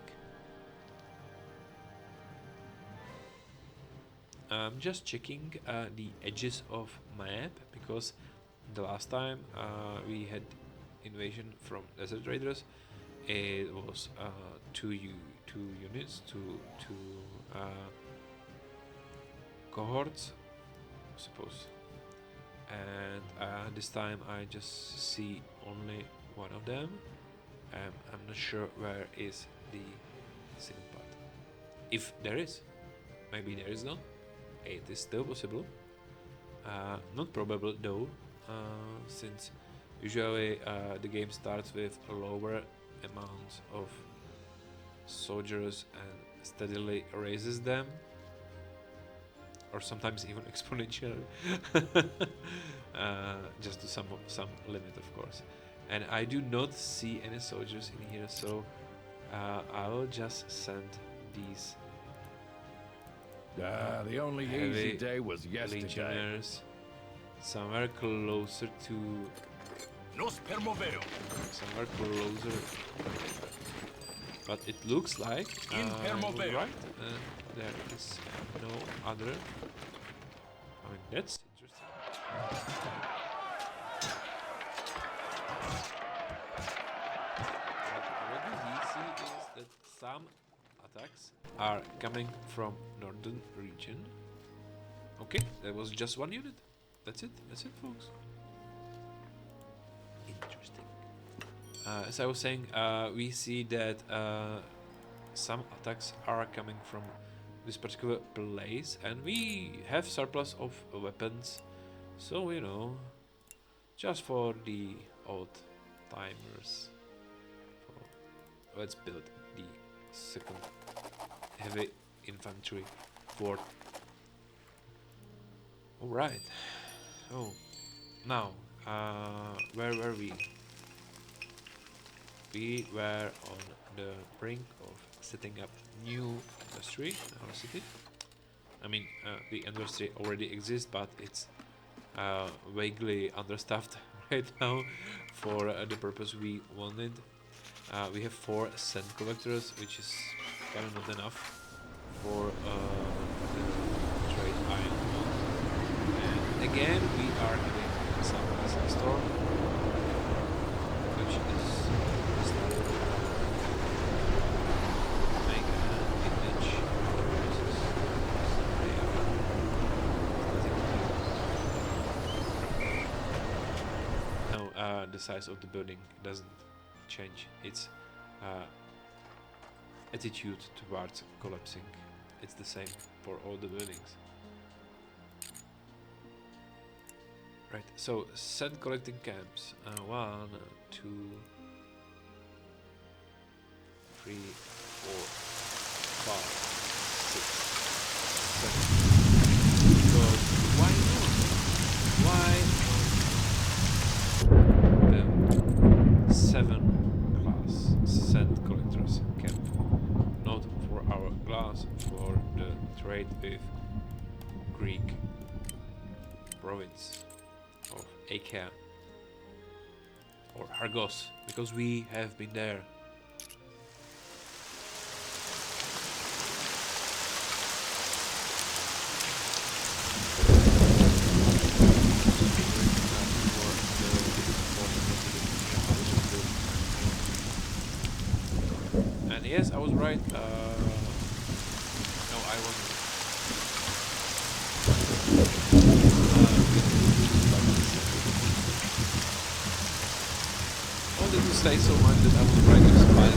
I'm just checking the edges of map, because the last time we had invasion from desert raiders, it was two units, two cohorts, I suppose. And this time I just see only one of them. I'm not sure where is the second part. If there is, maybe there is not. It is still possible. Not probable though, since usually the game starts with a lower amount of soldiers and steadily raises them, or sometimes even exponentially, just to some limit, of course. And I do not see any soldiers in here, so I will just send these The only easy day was yesterday. legionnaires somewhere closer to somewhere closer, but it looks like I was right, and there is no other. I mean, that's interesting. What we see is that some attacks are coming from northern region. Okay, that was just one unit. That's it, folks. Interesting. As I was saying, we see that some attacks are coming from this particular place, and we have surplus of weapons, so you know, just for the old timers, let's build the second heavy infantry fort. All right. Oh, now where were we? We were on the brink of setting up new industry in our city. I mean, the industry already exists, but it's vaguely understaffed right now for the purpose we wanted. We have 4 sand collectors, which is kind of not enough for the trade iron. And again, we are having some storm, which is starting to make an image. No, the size of the building doesn't change. Its attitude towards collapsing. It's the same for all the buildings. Right, so sand collecting camps. 1, 2, 3, 4, 5, 6, 7. Because why not? Why 7 class sand collectors camp? Not for our glass, for the trade with Greek province of Achaia or Argos, because we have been there. And yes, I was right. No, I wasn't. Only to say so much that I was right to spice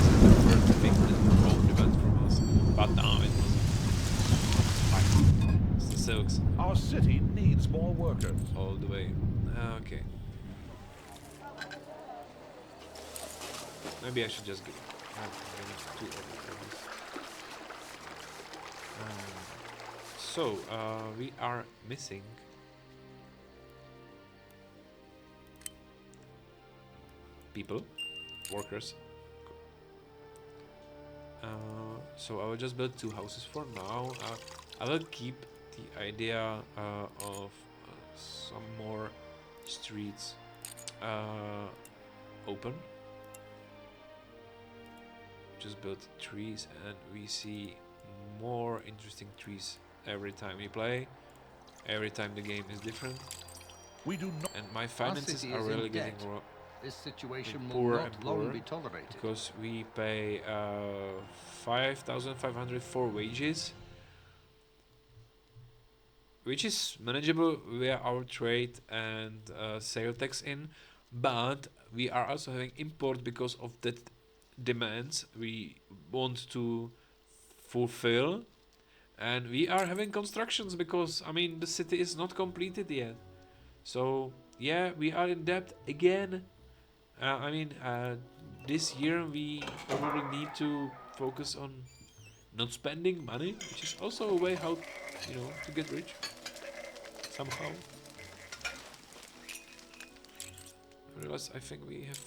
and the first thing that won't event from us. But now it wasn't. Right. It's the silks. Our city needs more workers. All the way. Okay. Maybe I should just I'm getting too old for this. So, we are missing people, workers. So I will just build 2 houses for now. I will keep the idea of some more streets open. Just build trees, and we see more interesting trees every time we play. Every time the game is different. We do not. And my finances city are is really in getting debt. This situation will poorer not and long poorer be tolerated. because we pay 5,500 for wages, which is manageable via our trade and sale tax in, but we are also having import because of that demands we want to fulfill, and we are having constructions because I mean the city is not completed yet. So yeah, we are in debt again. This year we probably need to focus on not spending money, which is also a way how, to get rich somehow. I realize I think we have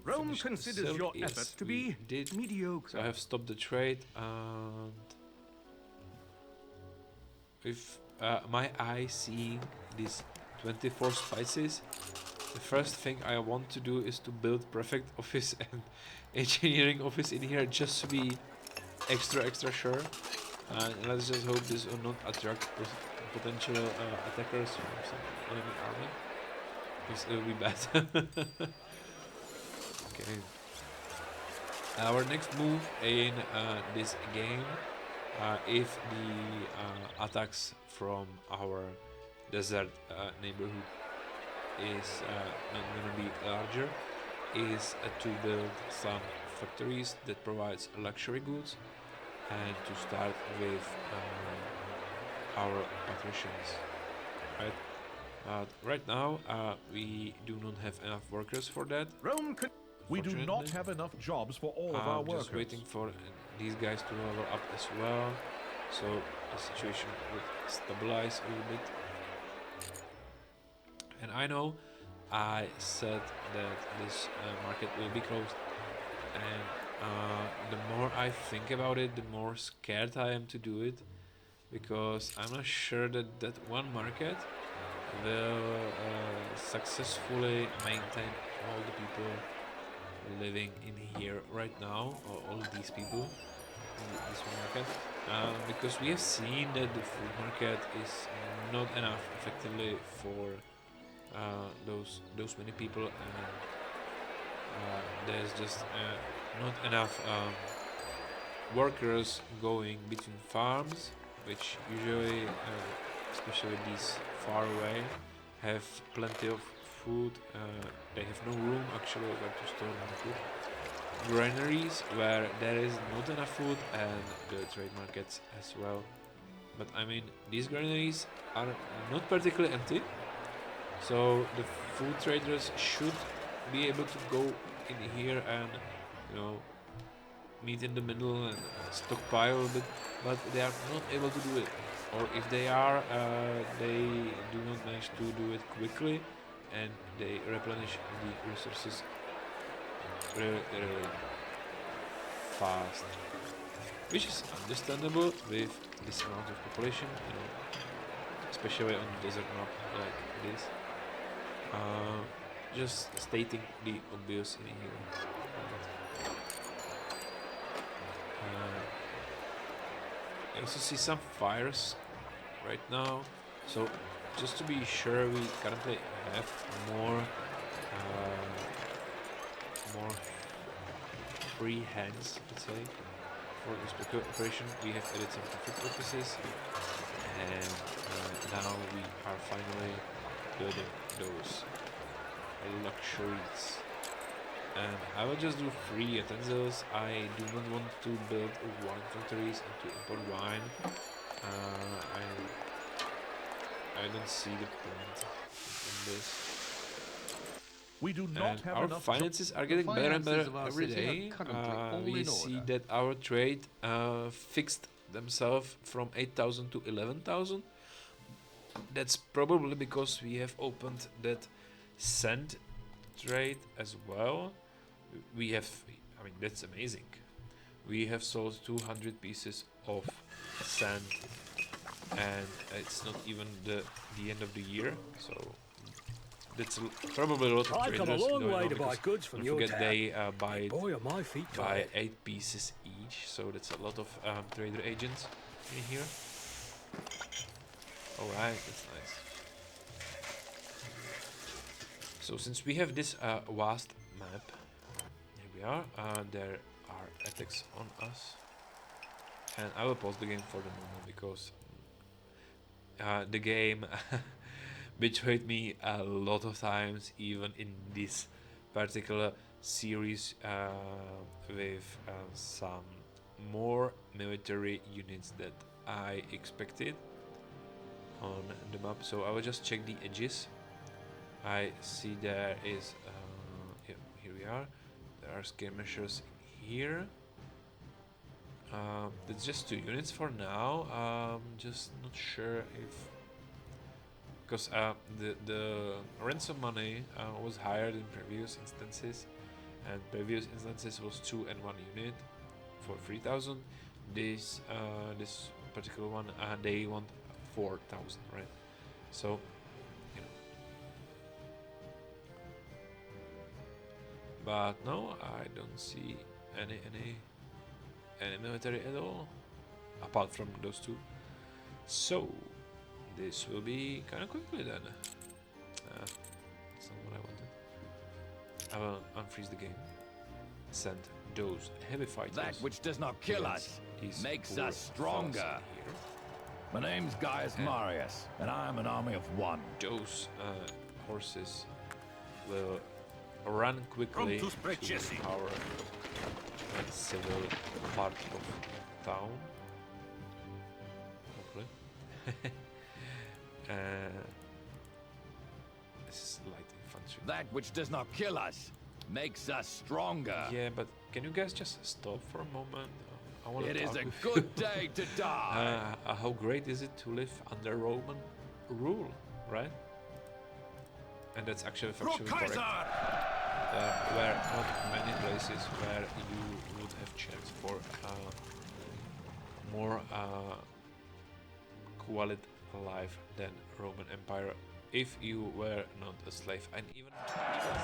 Rome finished the considers silk. your Yes, effort to we be did. mediocre. So I have stopped the trade, and with my eye seeing these 24 spices, the first thing I want to do is to build prefect office and engineering office in here just to be extra sure. And let's just hope this will not attract potential attackers from some enemy army, because it will be bad. Okay. Our next move in this game, if the attacks from our desert neighborhood is not gonna be larger, is to build some factories that provides luxury goods, and to start with our patricians, right? Right now we do not have enough workers for that. We do not have enough jobs for all of our workers. Just waiting for these guys to level up as well, so the situation would stabilize a little bit. And I know I said that this market will be closed, and the more I think about it, the more scared I am to do it, because I'm not sure that that one market will successfully maintain all the people living in here right now, or all these people in this one market, because we have seen that the food market is not enough effectively for those many people, and there's just not enough workers going between farms, which usually, especially these far away, have plenty of food. They have no room actually where to store more food. Granaries where there is not enough food, and the trade markets as well. But I mean, these granaries are not particularly empty, so the food traders should be able to go in here and, meet in the middle and stockpile a bit, but they are not able to do it. Or if they are, they do not manage to do it quickly, and they replenish the resources really fast, which is understandable with this amount of population, especially on the desert map like this. Just stating the obvious in here. I also see some fires right now, so just to be sure, we currently have more free hands, let's say, for this operation. We have added some prefect offices, and now we are finally building those luxuries. And I will just do 3 utensils. I do not want to build wine factories and to import wine. I don't see the point in this. We do not And have our enough. finances are getting better and better finances of our every city are day. currently all We in see order. that our trade fixed themselves from 8,000 to 11,000. That's probably because we have opened that sand trade as well. We have, I mean, that's amazing. We have sold 200 pieces of sand, and it's not even the end of the year, so that's probably a lot of I've come a traders long going way on to buy because goods from don't your forget town. they buy it Boy, are my feet by tired. 8 pieces each, so that's a lot of trader agents in here. Alright, that's nice. So since we have this vast map, here we are, there are attacks on us, and I will pause the game for the moment because the game betrayed me a lot of times, even in this particular series, with some more military units that I expected on the map. So I will just check the edges. I see there is yeah, here we are. There are skirmishers here. That's just 2 units for now. Just not sure if, because the ransom money was higher than previous instances, and previous instances was 2 and 1 unit for 3,000. This this particular one they want 4,000, right? So you know, but no, I don't see any military at all, apart from those 2. So this will be kind of quickly then. That's not what I wanted. I will unfreeze the game. Send those heavy fighters. That which does not kill us makes us stronger. My name's Gaius Marius, and I'm an army of 1. Those horses will run quickly to our civil part of town. Hopefully. This is light infantry. That which does not kill us makes us stronger. Yeah, but can you guys just stop for a moment? I want to It is talk a with good day to die. How great is it to live under Roman rule, right? And that's actually factually correct. There are not many places where you would have chance for more quality life than Roman Empire if you were not a slave, and even slaves.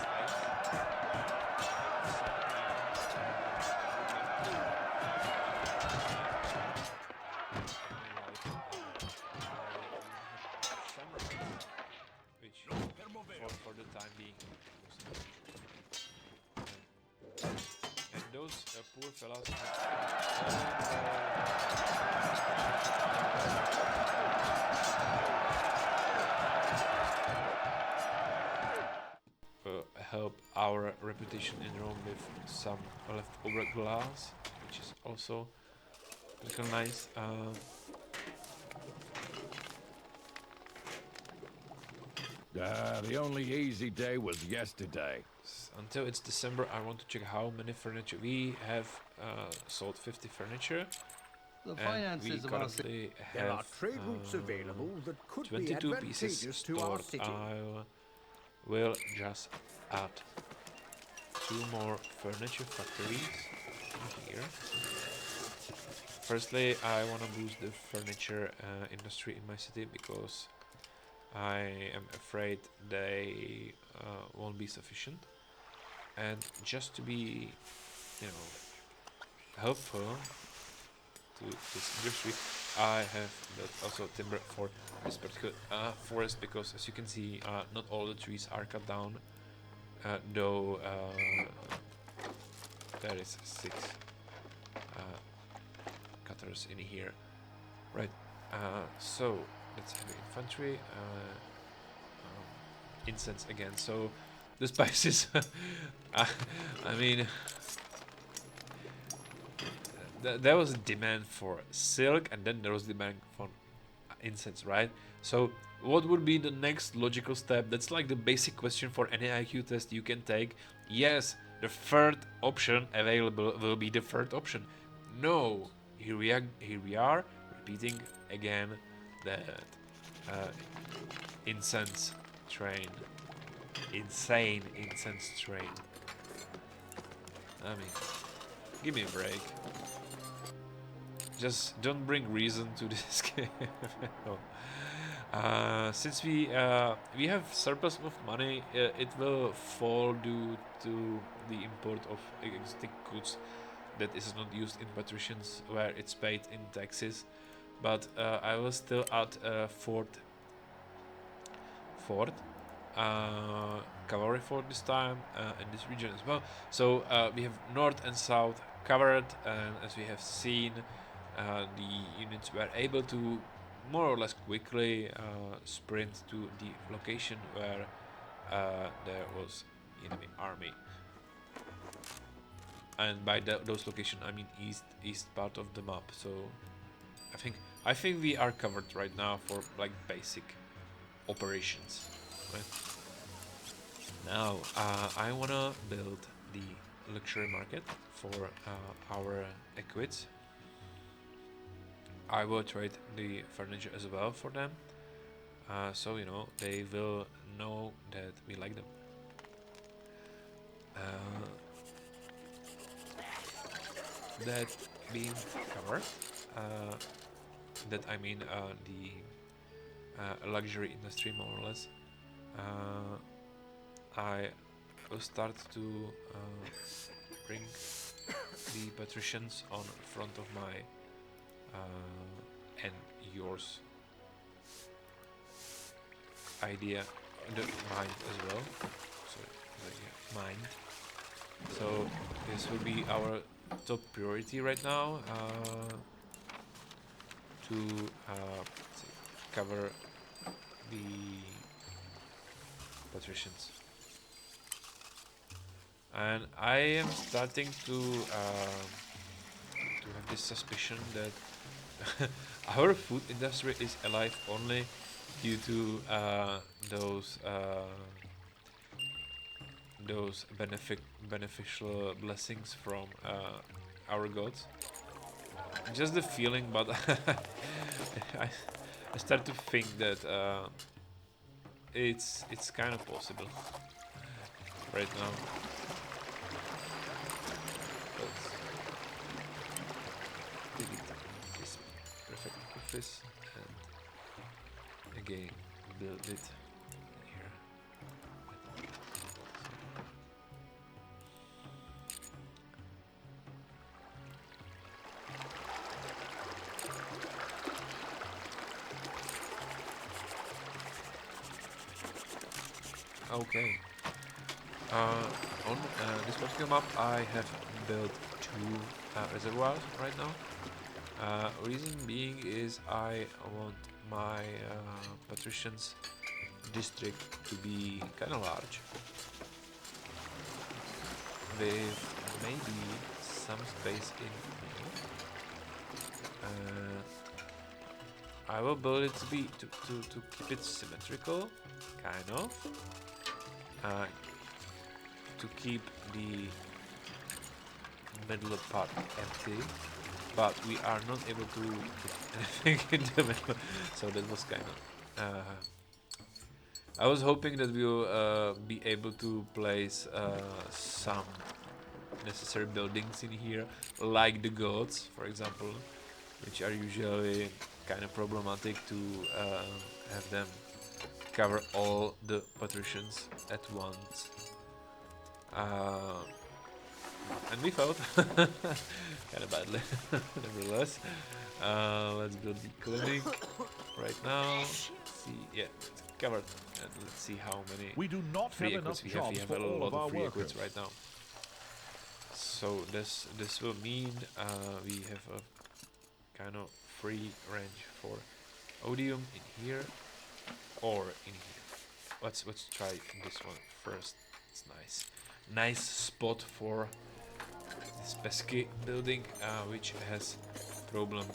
Which for the time being, and those poor fellas help our reputation in Rome with some leftover glass, which is also little nice. The only easy day was yesterday. Until it's December, I want to check how many furniture we have. Sold 50 furniture. The finances of our city There are have trade routes available that could be 22 pieces advantageous to our stored. city. I will just add 2 more furniture factories here. Firstly, I want to boost the furniture industry in my city because I am afraid they won't be sufficient. And just to be, you know, helpful to this industry, I have built also timber for this particular forest, because as you can see, not all the trees are cut down, though there is 6 cutters in here, right? So let's have the infantry, incense again. So the spices, I mean, there was a demand for silk, and then there was demand for incense, right? So what would be the next logical step? That's like the basic question for any IQ test you can take. Yes, the third option available will be the third option. No, here we are repeating again that incense train. Insane incense train. I mean, give me a break. Just don't bring reason to this game. No. Since we have surplus of money, it will fall due to the import of exotic goods that is not used in patricians, where it's paid in taxes. But I will still add fort cavalry fort this time in this region as well. So we have north and south covered, and as we have seen, the units were able to more or less quickly sprint to the location where there was enemy army. And by those location I mean east part of the map. So I think we are covered right now for like basic operations. Right? Now I wanna build the luxury market for our equids. I will trade the furniture as well for them, so you know they will know that we like them. That being covered, that I mean the luxury industry more or less. I will start to bring the patricians on front of my and yours idea, the mind as well. So mind. So this will be our top priority right now, to cover the patricians. And I am starting to have this suspicion that our food industry is alive only due to those beneficial blessings from our gods. Just the feeling, but I start to think that it's kind of possible right now. This perfect office and again build it here. Okay. On this particular map, I have built two reservoirs right now. Reason being is I want my patricians district to be kind of large, with maybe some space in here. I will build it to be to keep it symmetrical, kind of. To keep the middle part empty, but we are not able to put anything in the middle, so that was kind of I was hoping that we'll be able to place some necessary buildings in here, like the gods, for example, which are usually kind of problematic to have them cover all the patricians at once. And we failed kind of badly. Nevertheless, let's build the clinic right now. Let's see, yeah, it's covered, and let's see how many we do not free have equids enough we have. jobs We have for a all lot of our of free workers. equids right now. So this will mean we have a kind of free range for odium in here or in here. Let's try this one first. It's nice spot for this pesky building, which has problem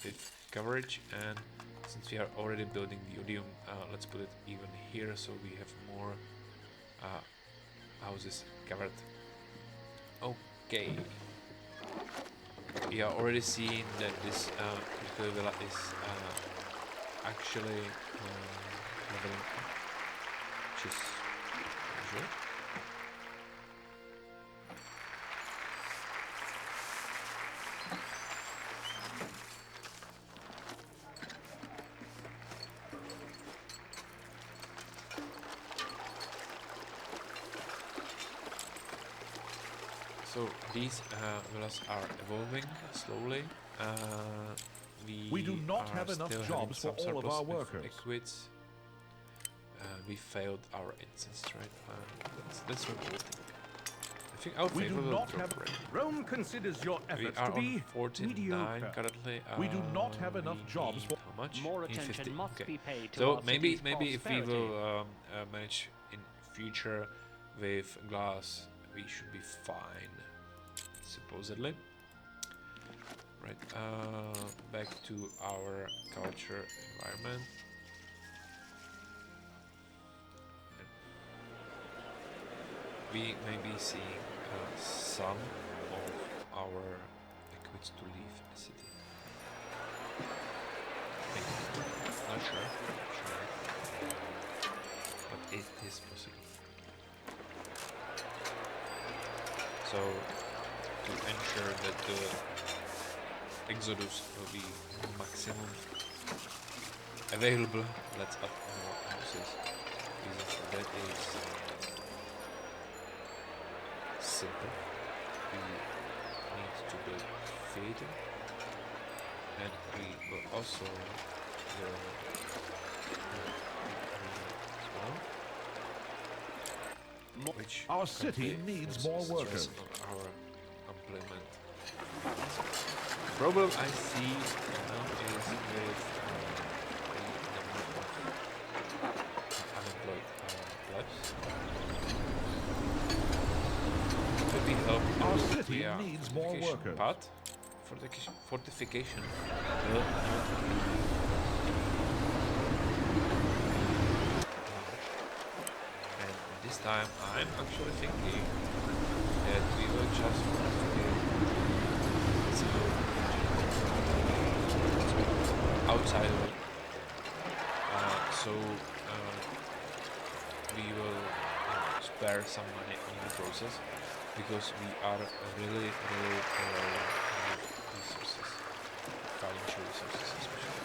with coverage and since we are already building the Odium, let's put it even here so we have more houses covered. Okay. We are already seeing that this particular villa is actually leveling up, which is usual. So these villas are evolving slowly. We do not have still enough having jobs for some all of surplus our with workers. liquids. We failed our incense, right? That's revolting. I think our We favor do will not drop have. already. Rome considers your We efforts are to on be 49 mediocre. currently. We do not have enough We jobs need for. how much? More We need attention 50. must Okay. be paid to So our maybe city's if we prosperity. will manage in future with glass, we should be fine. Supposedly. Right. Back to our culture environment. We may be seeing some of our liquids to leave the city. Maybe. Not sure. But it is possible. So, to ensure that the exodus will be maximum available, let's add more houses. Reason for that is simple. We need to build theater, and we will also build which Our city currently needs puts more stress workers. on our employment. The problem I see now is with the number of unemployed plebs. Could be helped Our with city the needs more fortification, workers. but fortification will not be and this time I'm actually thinking that we will just fortificate outside of it. We will spare some money on the process because we are really low with resources, financial resources especially.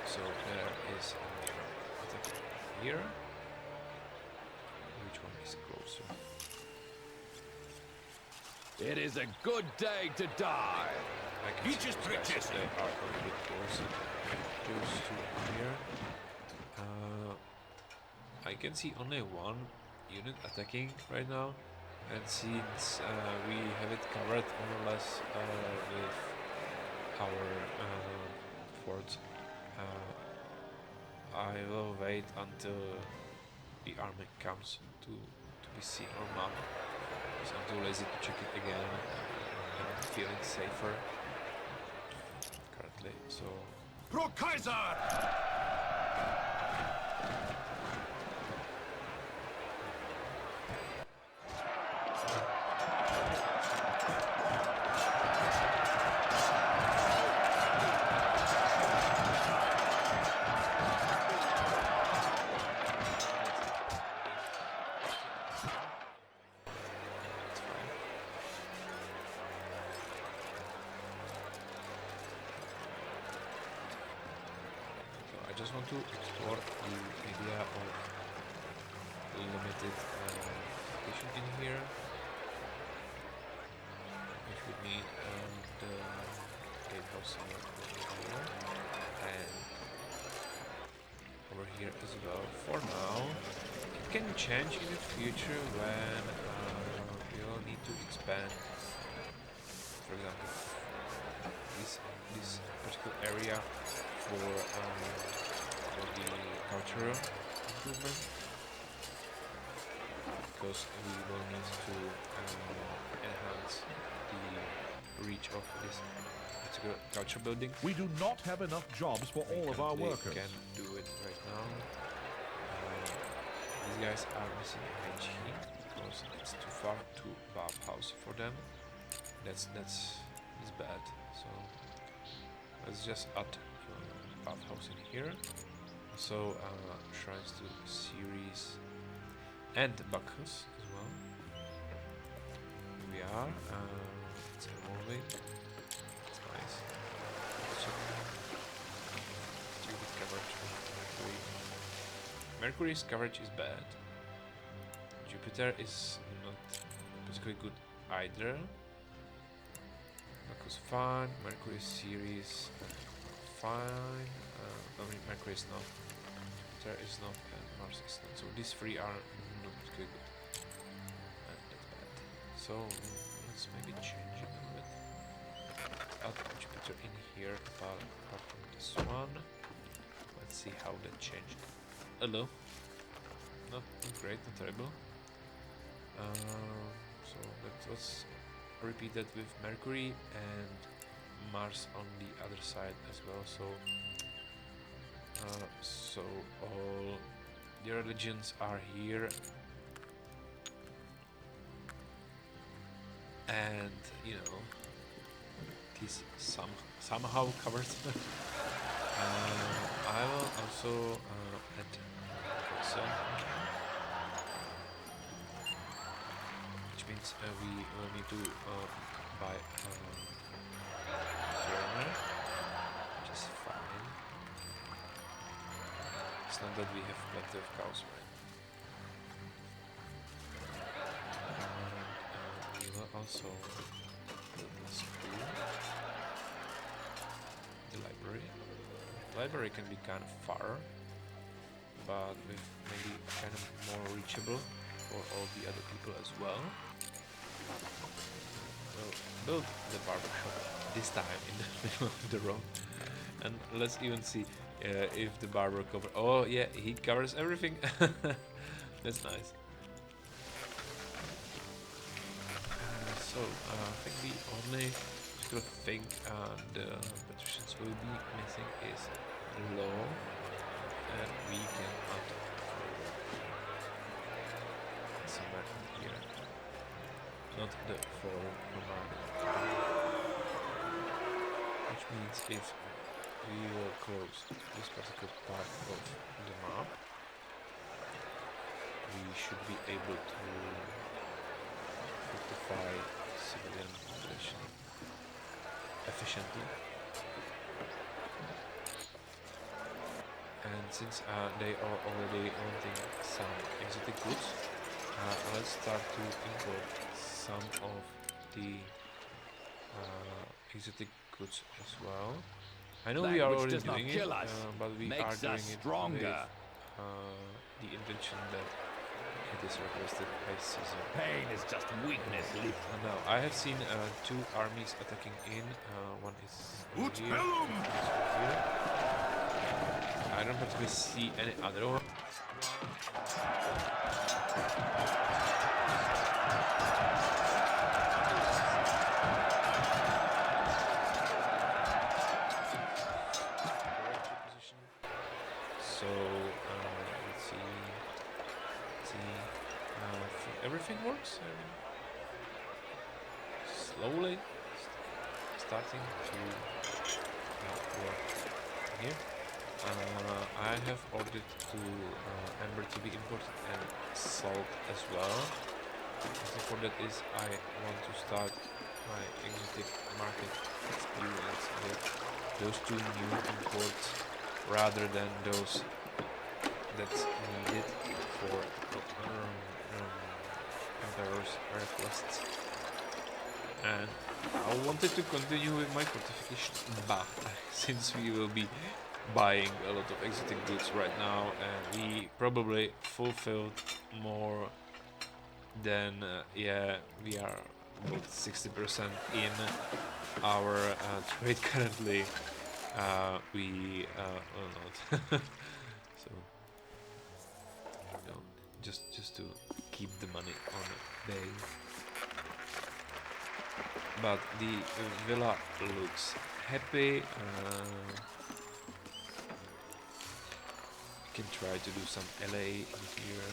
So there is another attack here. Which one is closer? It is a good day to die. I can see those guys if they are a little bit closer. Close to here. I can see only one unit attacking right now, and since we have it covered more or less with our forts, I will wait until the army comes to be seen or not, because I'm too lazy to check it again. I'm feeling safer currently, so. Pro Kaiser! I just want to explore the idea of limited station in here, which would mean the gatehouse here and over here as well. For now, it can change in the future when we will need to expand. For example, this particular area for the cultural improvement, because we will need to enhance the reach of this particular culture building. We do not have enough jobs for all of our workers. Can do it right now. These guys are missing hygiene because it's too far to bathhouse for them. That's bad. So let's just add bathhouse in here. So shrines to Ceres and Bacchus as well. Here we are. It's evolving. It's nice. Stupid coverage of Mercury. Mercury's coverage is bad. Jupiter is not particularly good either. Bacchus fine. Mercury Ceres fine. I mean, Mercury is not. Jupiter is not, and Mars is not. So these three are not good. That's bad. So let's maybe change it a little bit. Add Jupiter in here, apart from this one. Let's see how that changed. Hello. Not great, not terrible. So let's repeat that with Mercury and Mars on the other side as well. So all the religions are here, and you know, at least somehow covered. I will also add Colosseum, which means we will need to buy Turner, which is fine. It's not that we have plenty of cows, right? And we will also build the school, the library. Library can be kind of far, but with maybe kind of more reachable for all the other people as well. We'll build the barbershop this time in the middle of the road, and let's even see if the barber cover. Oh yeah, he covers everything. That's nice. So I think the only particular thing the patricians will be missing is law, and we can add somewhere here. Not the forum which means if we will close this particular part of the map, we should be able to fortify civilian population efficiently. And since they are already wanting some exotic goods, let's start to import some of the exotic goods as well. I know we are already doing it, but we are doing it with the intention that it is requested by Caesar. Pain is just weakness. Now, I have seen two armies attacking in. One is here, here. I don't particularly see any other one. So let's see. Everything works. Slowly starting to work here. I have ordered to amber to be imported and salt as well. The reason for that is I want to start my exotic market experience with those two new imports rather than those that's needed for emperor's requests. And I wanted to continue with my fortification, but since we will be buying a lot of exotic goods right now, and we probably fulfilled more than yeah, we are about 60% in our trade currently. We will not. So you know, just to keep the money on bay. but the villa looks happy. We can try to do some LA in here.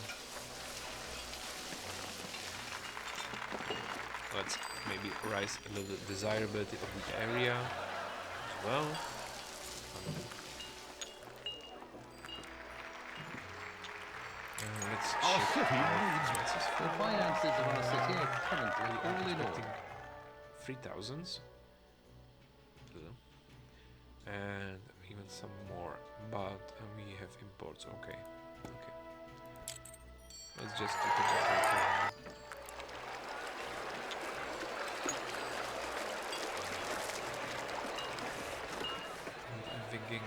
Let's maybe raise a little desirability of the area as well. Let's Our check city our needs finances The for finances of our city are currently all in expecting order. 3,000s and even some more, but we have imports. Okay, let's just keep it that way. I'm thinking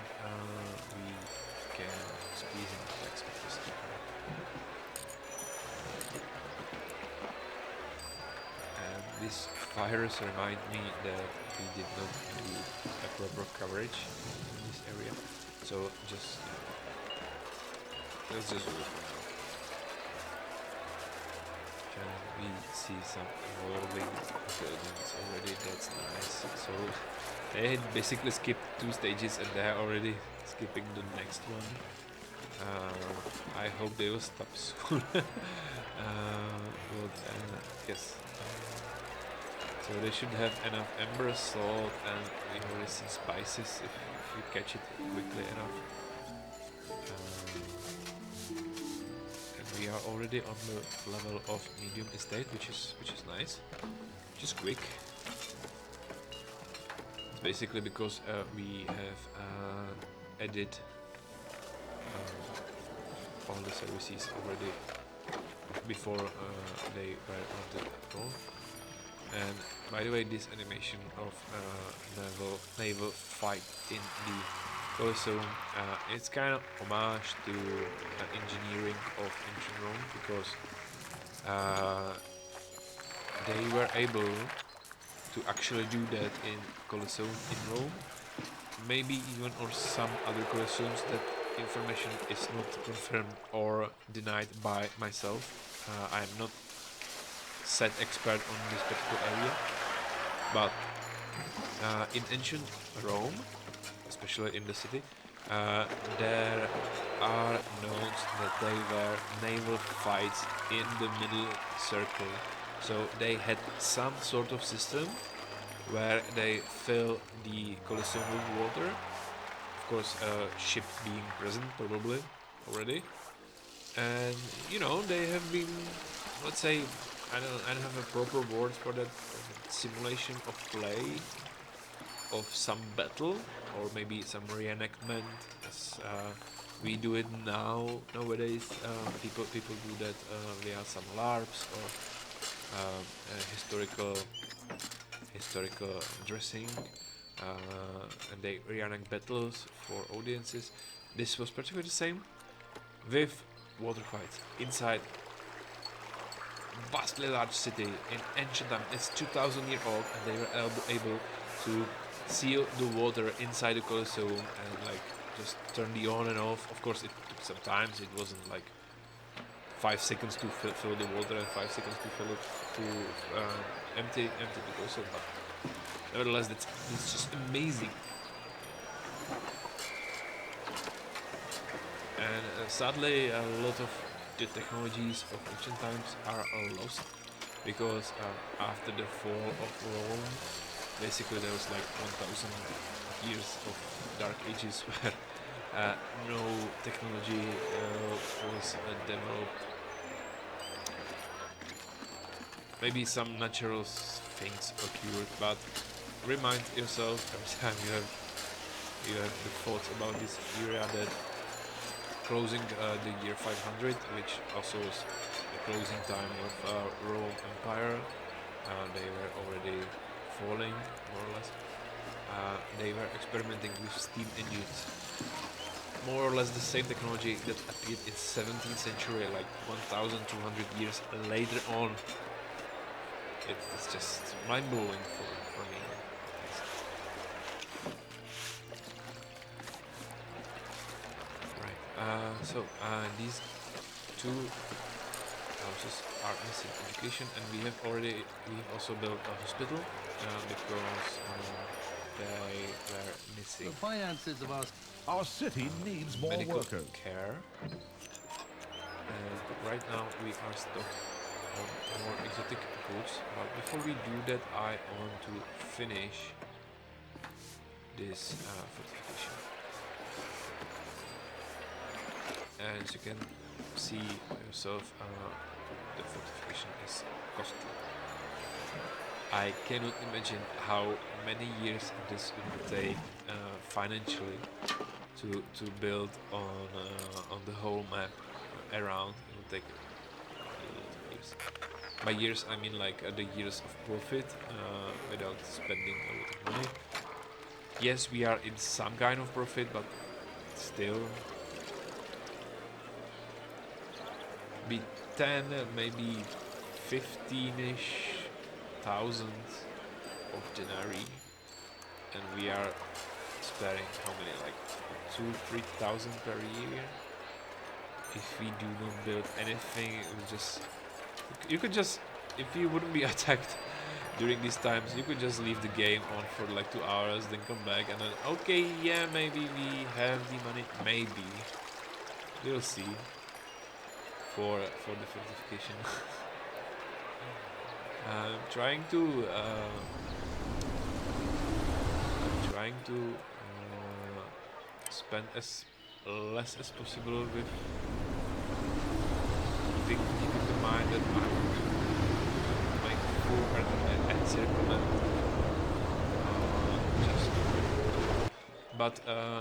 we can squeeze in flex with this sticker. And these fires remind me that we did not do a proper coverage in this area. So just let's just do it for now. And we see some evolving buildings already. That's nice. So they had basically skipped 2 stages and they're already skipping the next one. I hope they will stop soon. Yes. So they should have enough ember salt and we already see spices if you catch it quickly enough. And we are already on the level of medium estate, which is nice, which is quick. It's basically because we have added all the services already before they were on the throne. And by the way, this animation of naval fight in the Colosseum, it's kind of homage to engineering of ancient Rome, because they were able to actually do that in Colosseum in Rome. Maybe even on some other Colosseums. That information is not confirmed or denied by myself. I am not set expert on this particular area, but in ancient Rome, especially in the city, there are notes that they were naval fights in the middle circle. So they had some sort of system where they fill the Colosseum with water. Of course, ship being present probably already, and you know they have been, let's say, I don't have a proper word for that, simulation of play of some battle or maybe some reenactment as we do it nowadays. People do that via some LARPs or historical dressing, and they reenact battles for audiences. This was practically the same with water fights inside vastly large city in ancient time. It's 2,000 years old, and they were able to seal the water inside the Colosseum and like just turn the on and off. Of course, it took some time. So it wasn't like 5 seconds to fill the water and 5 seconds to fill it to empty the Colosseum. But nevertheless, it's just amazing. And sadly, a lot of the technologies of ancient times are lost, because after the fall of Rome, basically there was like 1,000 years of dark ages where no technology was developed. Maybe some natural things occurred, but remind yourself every time you have the thoughts about this area that closing the year 500, which also was the closing time of Rome Empire. They were already falling, more or less. They were experimenting with steam engines. More or less the same technology that appeared in 17th century, like 1,200 years later on. It's just mind-blowing for me. So these 2 houses are missing education, and we have also built a hospital because they were missing The finances of Our city needs more medical workers. care. And right now we are stuck on more exotic goods. But before we do that, I want to finish this fortification. And as you can see by yourself, the fortification is costly. I cannot imagine how many years this would take financially to build on the whole map around. It will take a lot of years. By years I mean like the years of profit without spending a lot of money. Yes, we are in some kind of profit, but still be 10, maybe 15-ish thousand of denarii, and we are sparing how many, like 2-3,000 per year. If we do not build anything, it will just, you could just, if you wouldn't be attacked during these times, you could just leave the game on for like 2 hours, then come back and then, okay, yeah, maybe we have the money, maybe, we'll see, for the fortification. I'm trying to spend as less as possible with keeping in mind that I want to make full encirclement. But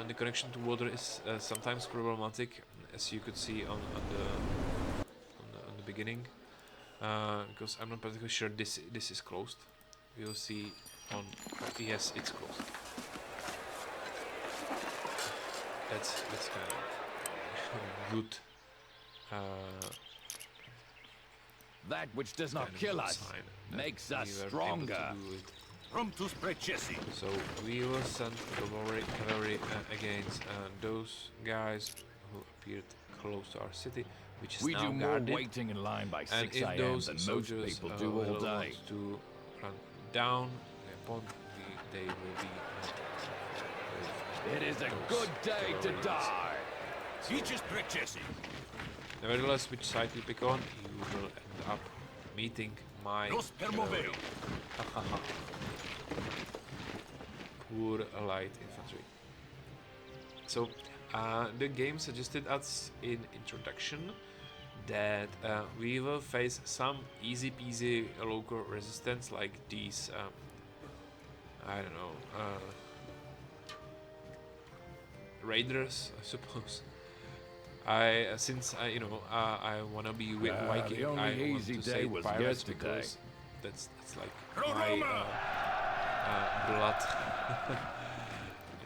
the connection to water is sometimes problematic, as you could see on the beginning. Because I'm not particularly sure this is closed. We'll see on, yes, it's closed. That's kind of good. That which does not kill us makes us stronger. Promptus precessi. So we will send cavalry against those guys who appeared close to our city, which is We now do more guarded. waiting in line by And 6 if a.m. those than most soldiers people do all will day. want to run down upon they will be It is a good day to die. Sicis precessi. Nevertheless, which side you pick on, you will end up meeting my Nos permoveo. poor light infantry. So the game suggested us in introduction that we will face some easy peasy local resistance like these I don't know raiders, I suppose. Since I wanna be Viking, the only I want easy to day say was pirates yesterday. because that's like my blood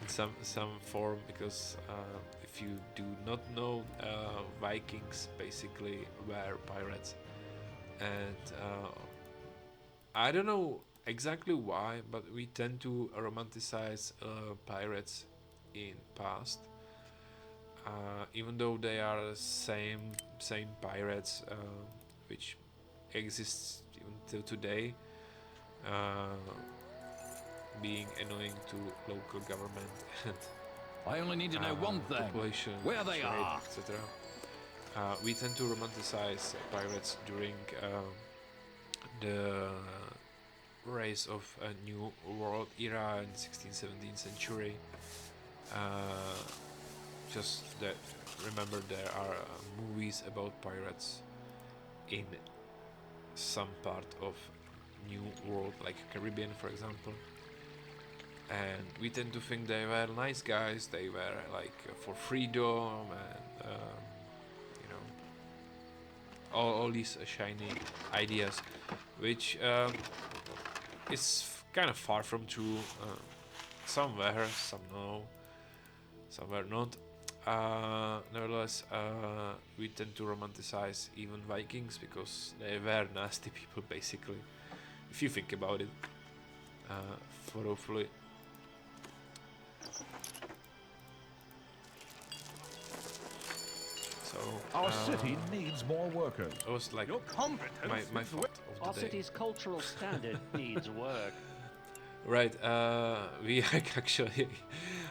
in some form. Because if you do not know, Vikings basically were pirates, and I don't know exactly why, but we tend to romanticize pirates in past. Even though they are the same pirates which exists even till today, being annoying to local government and I only need to know one thing. population, Where they trade, are. etc. We tend to romanticize pirates during the rise of a new world era in 16th, 17th century. Just that, remember, there are movies about pirates in some part of new world, like Caribbean, for example. And we tend to think they were nice guys. They were like for freedom and all these shiny ideas, which is kind of far from true. Some were, some no, some were not. Nevertheless, we tend to romanticize even Vikings because they were nasty people, basically, if you think about it. Thoroughly. So Our city needs more workers. it was like Your competence my is thought Our of the day. city's cultural standard needs work. Right, we actually,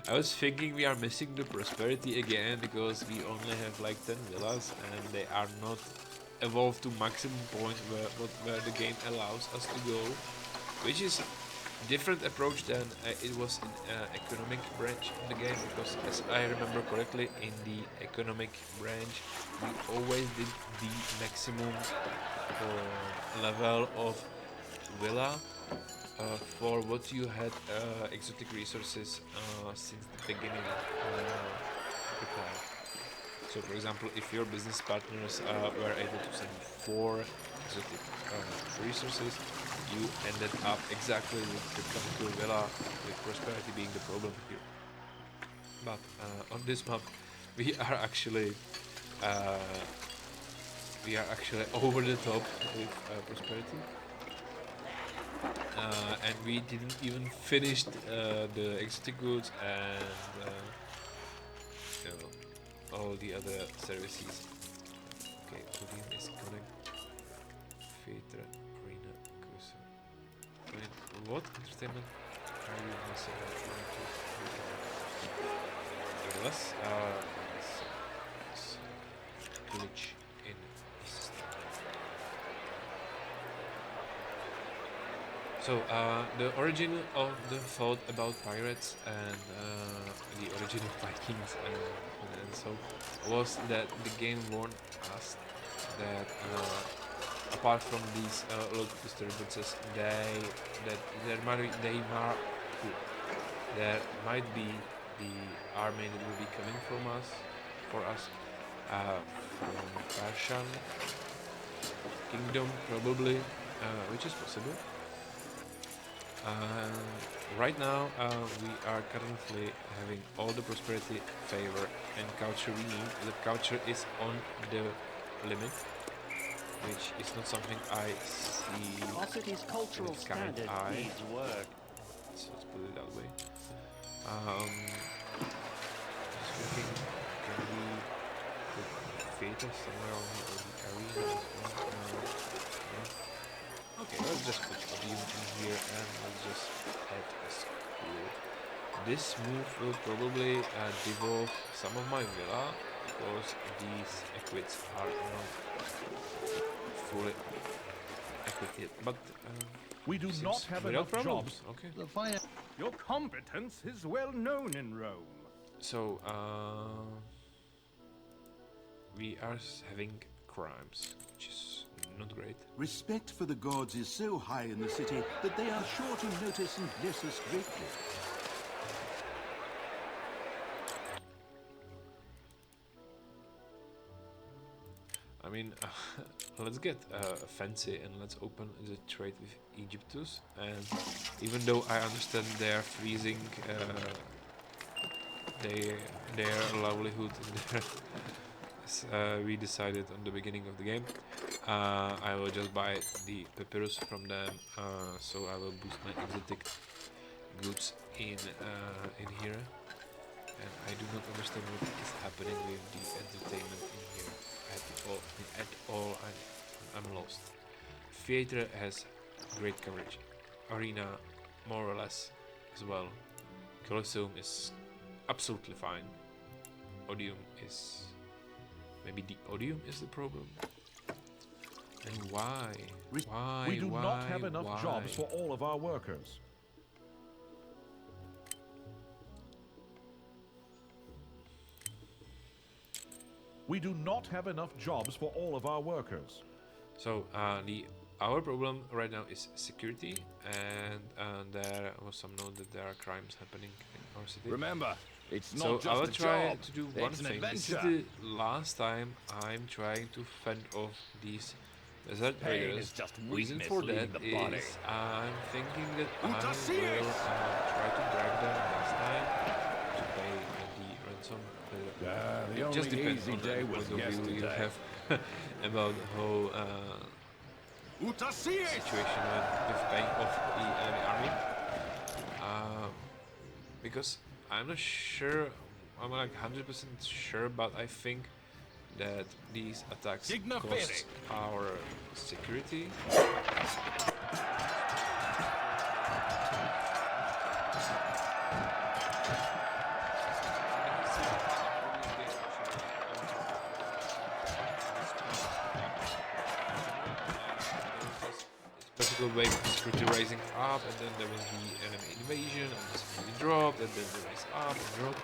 I was thinking we are missing the prosperity again because we only have like 10 villas and they are not evolved to maximum point where the game allows us to go, which is different approach than it was in economic branch of the game, because as I remember correctly, in the economic branch we always did the maximum level of villa for what you had exotic resources since the beginning prepared. So for example, if your business partners were able to send 4 exotic resources, you ended up exactly with the tranquil villa, with prosperity being the problem here. But on this map we are actually over the top with prosperity. And we didn't even finish the exotic goods and you know, all the other services. Okay, Odium is coming. Theater, arena, Colosseum. I mean, what entertainment are you missing out on? Nevertheless, village in East. So, the origin of the thought about pirates and the origin of Vikings and so was that the game warned us that apart from these local disturbances, there might be the army that will be coming for us from Persian kingdom probably, which is possible. Right now we are currently having all the prosperity, favor and culture we need. The culture is on the limit, which is not something I see Our city's cultural with current standard eye. needs work. So let's put it that way. Just thinking, can we put theater somewhere on the arena as well? No. Okay, let's just put Odium in here and let's just add a school. This move will probably devolve some of my villa because these equids are not fully equipped yet. But We do not have without enough problems. jobs. Okay. The fire. Your competence is well known in Rome. So we are having crimes, which is not great. Respect for the gods is so high in the city that they are sure to notice and bless us greatly. I mean, let's get fancy and let's open the trade with Egyptus. And even though I understand they are freezing their livelihood in there, as we decided on the beginning of the game, I will just buy the papyrus from them. So I will boost my exotic goods in here. And I do not understand what is happening with the entertainment in here at all. I'm lost. Theater has great coverage. Arena, more or less, as well. Colosseum is absolutely fine. Odium is... Maybe the Odium is the problem? And why? Why? We do why, not have enough why? jobs for all of our workers. We do not have enough jobs for all of our workers. So our problem right now is security, and there was some note that there are crimes happening in our city. Remember, it's So not I will just a try job. to do one It's an thing. This is adventure. the last time I'm trying to fend off these desert Pain raiders. is just Reason weakness for leaving that the body. is I'm thinking that I will Utasius! try to drag them next time to pay the ransom. The It just only depends easy on day the was point of view you yesterday. have about the whole Utasius! situation with paying off the enemy army. Because I'm not sure, I'm like 100% sure, but I think that these attacks Signa cost Fere. our security. classical way of security rising up, and then there was the enemy invasion, and the security dropped, and then they raised up and dropped,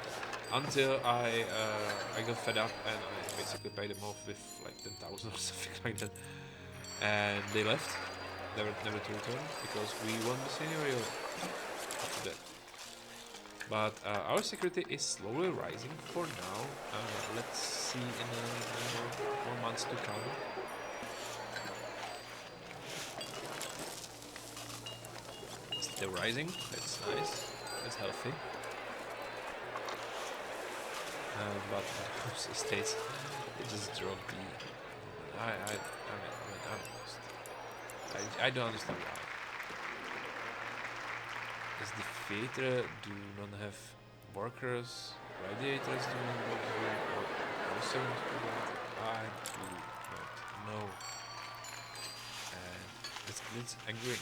until I got fed up, and I basically paid them off with like 10,000 or something like that, and they left, never to return, because we won the scenario after that. But our security is slowly rising for now. Let's see in more months to come. Still rising, that's nice, that's healthy. But most states, it just dropped the... I mean, I'm lost. I don't understand why. Is the theater do not have workers, radiators do not work here, or Colosseum do not work? I do not know. And it's angry.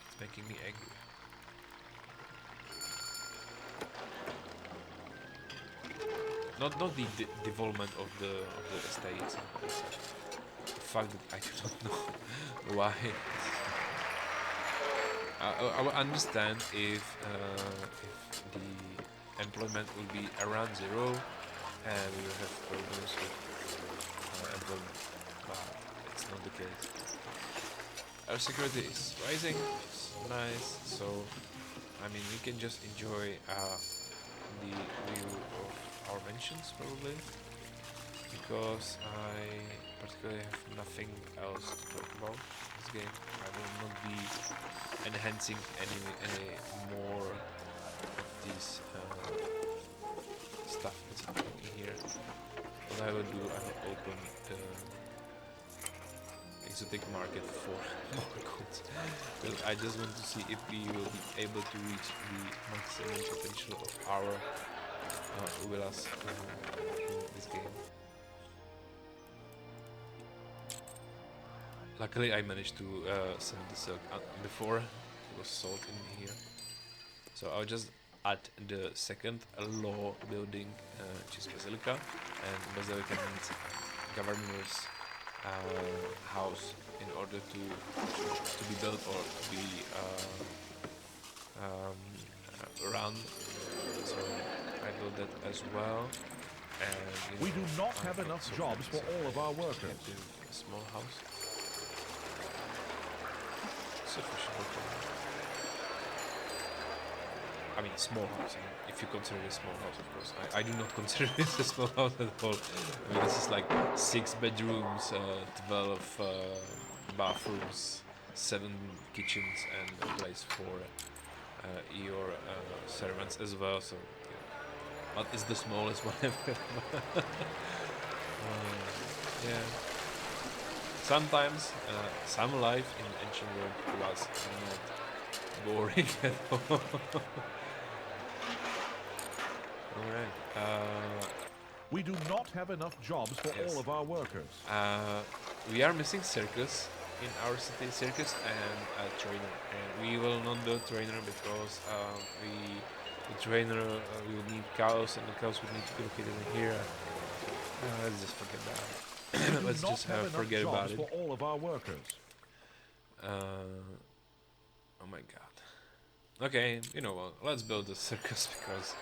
It's making me angry. Not the development of the estates and such. The fact that I do not know why. I will understand if the employment will be around zero and we will have problems with employment, but it's not the case. Our security is rising, which is nice, so I mean we can just enjoy the view of our mansions probably, because I particularly have nothing else to talk about in this game. I will not be enhancing any more of these stuff that's happening in here. What I will do, I will open the exotic market for more goods, because I just want to see if we will be able to reach the maximum potential of our villas in this game. Luckily I managed to send the silk before it was sold in here. So I'll just add the second law building, which is Basilica, and Basilica means governor's house in order to be built or to be run. So I built that as well. And we do not have enough jobs for all of our workers. A small house. Sufficient. I mean, small house. I mean, if you consider it a small house, of course. I do not consider it a small house at all. I mean, this is like 6 bedrooms, 12 bathrooms, 7 kitchens, and a place for your servants as well. So, yeah. But it's the smallest one ever. Yeah. Sometimes some life in ancient world was not boring at all. Alright. We do not have enough jobs for all of our workers. We are missing circus in our city, circus and a trainer. And we will not build trainer because the trainer we will need cows, and the cows would need to be located in here. Let's just forget about it. Let's just forget about it. For all of our workers. Oh my god. Okay, you know what? Let's build a circus because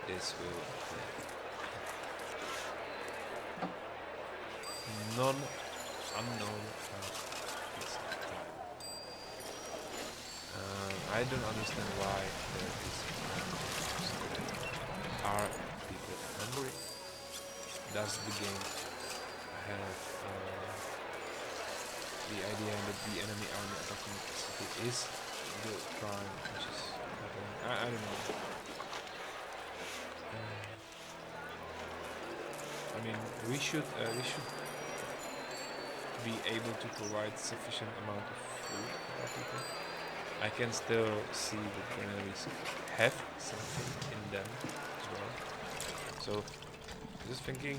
this will unknown. I don't understand why there is. Are people hungry? Does the game have the idea that the enemy army attacking the city is the crime which is happening? I don't know. I mean, we should be able to provide sufficient amount of food for people. I can still see that the enemies have something in them as well. So, just thinking,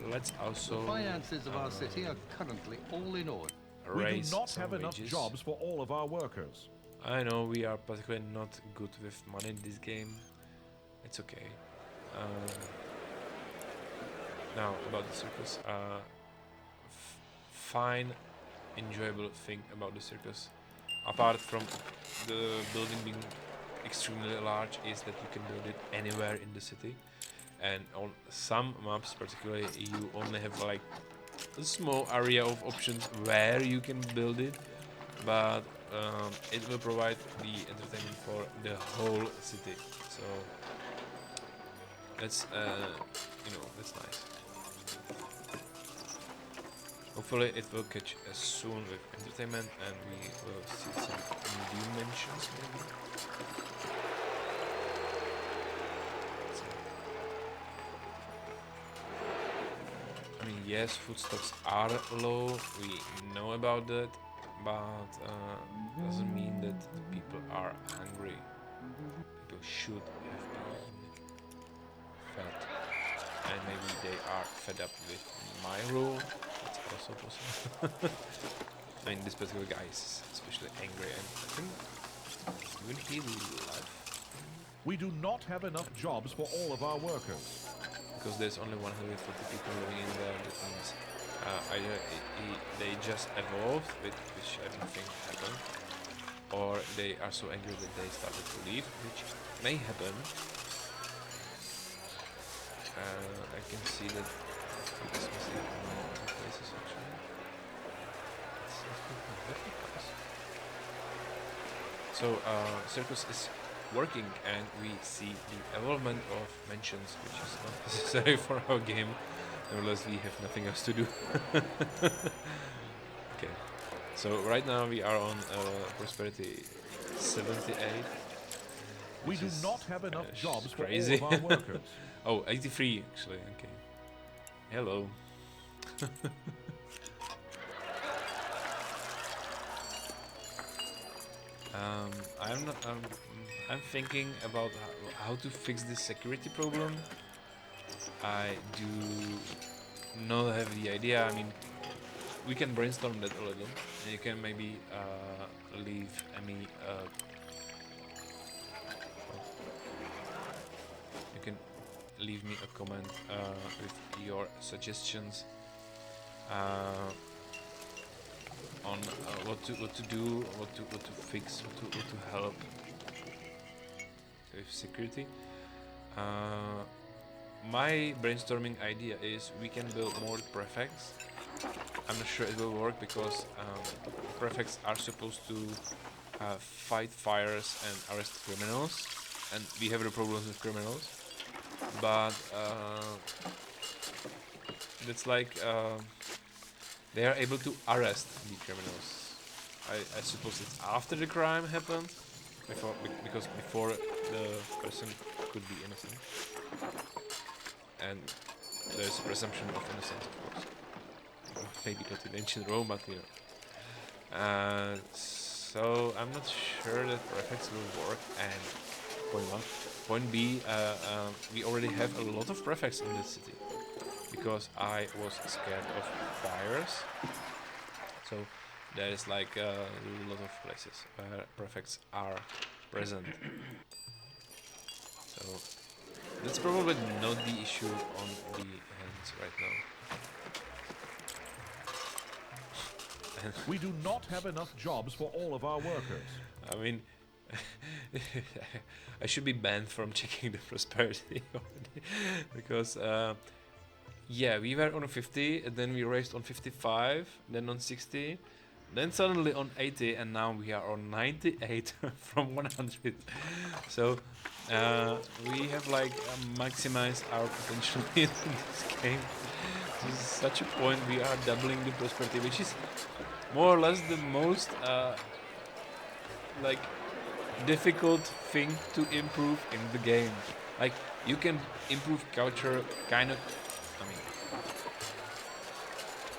let's also. The finances of our city are currently all in order. We do not have enough jobs for all of our workers. I know we are particularly not good with money in this game. It's okay. Now about the circus. Fine enjoyable thing about the circus, apart from the building being extremely large, is that you can build it anywhere in the city. And on some maps particularly, you only have like a small area of options where you can build it, but it will provide the entertainment for the whole city. So that's that's nice. Hopefully it will catch us soon with entertainment, and we will see some new dimensions maybe. I mean, yes, foodstuffs are low, we know about that, but doesn't mean that the people are hungry. People should have been fed, and maybe they are fed up with my rule. That's also possible. I mean, this particular guy is especially angry, and I think even he will live. We do not have enough jobs for all of our workers. Because there's only 140 people living in there, that means either they just evolved, which I don't think happened, or they are so angry that they started to leave, which may happen. I can see that it's missing more places actually. So circus is working, and we see the evolvement of mansions, which is not necessary for our game, unless we have nothing else to do. Okay, so right now we are on prosperity 78. We do not have enough jobs for crazy. all of our workers. Oh, 83 actually, okay. Hello. I'm thinking about how to fix this security problem. I do not have the idea. I mean, we can brainstorm that a little. And you can maybe leave any. You can leave me a comment with your suggestions on what to do, what to fix, what to help with security. My brainstorming idea is we can build more prefects. I'm not sure it will work because prefects are supposed to fight fires and arrest criminals, and we have the problems with criminals. But it's like they are able to arrest the criminals. I suppose it's after the crime happened, because before the person could be innocent, and there's a presumption of innocence, of course. Maybe not in ancient Rome, but here. So I'm not sure that prefects will work. And point one. Point B, we already have a lot of prefects in this city, because I was scared of fires. So there is like a lot of places where prefects are present. So that's probably not the issue on the hands right now. We do not have enough jobs for all of our workers. I mean, I should be banned from checking the prosperity already, because yeah, we were on 50, and then we raised on 55, then on 60, then suddenly on 80, and now we are on 98 from 100. So we have like maximized our potential in this game. To such a point we are doubling the prosperity, which is more or less the most like difficult thing to improve in the game. Like, you can improve culture kind of, I mean,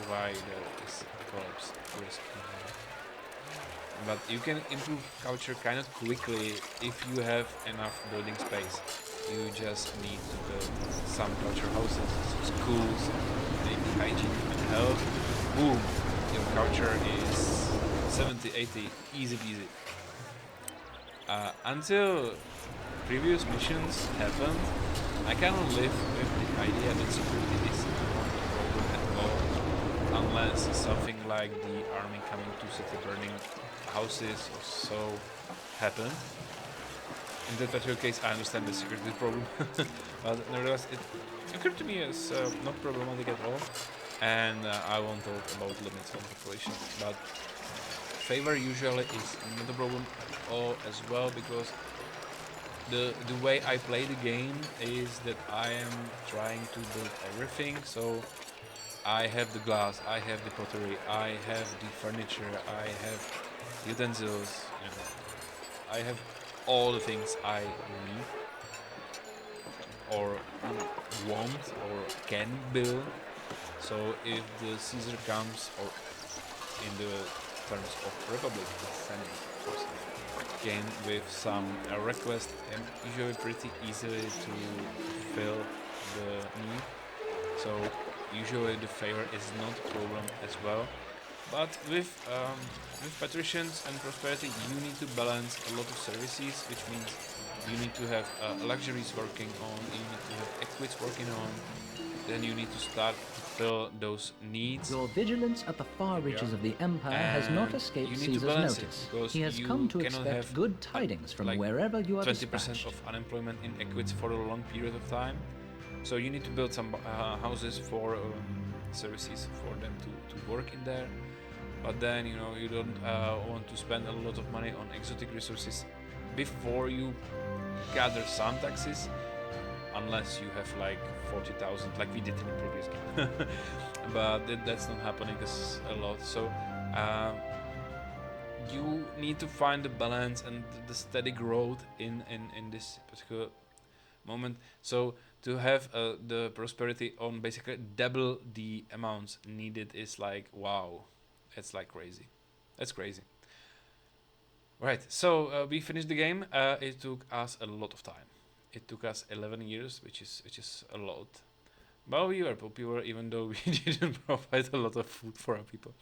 why there is collapse risk, but you can improve culture kind of quickly if you have enough building space. You just need to build some culture houses, some schools, maybe hygiene and health. Boom, your culture is 70, 80, easy peasy. Until previous missions happened, I cannot live with the idea that security is not a problem at all. unless something like the army coming to city burning houses or so happen. In that particular case, I understand the security problem, but nevertheless, it occurred to me as not problematic at all, and I won't talk about limits on population, but favor usually is not a problem at all as well, because the way I play the game is that I am trying to build everything. So I have the glass, I have the pottery, I have the furniture, I have utensils, and I have all the things I need or want or can build. So if the Caesar comes, or in the terms of Republic, came with some request, I'm usually pretty easily to fill the need. So usually the favor is not a problem as well. But with patricians and prosperity, you need to balance a lot of services, which means you need to have luxuries working on, you need to have equids working on, then you need to start to fill those needs. Your vigilance at the far reaches of the Empire has not escaped Caesar's notice. He has come to expect good tidings from like wherever you are 20% dispatched. of unemployment in equids for a long period of time. So you need to build some houses for services for them to work in there. But then, you know, you don't want to spend a lot of money on exotic resources before you gather some taxes, unless you have like 40,000, like we did in the previous game. But that's not happening a lot. So you need to find the balance and the steady growth in this particular moment. So to have the prosperity on basically double the amounts needed is like, wow. It's like crazy. That's crazy. Right, so we finished the game. It took us a lot of time. It took us 11 years, which is a lot. But we were popular, even though we didn't provide a lot of food for our people.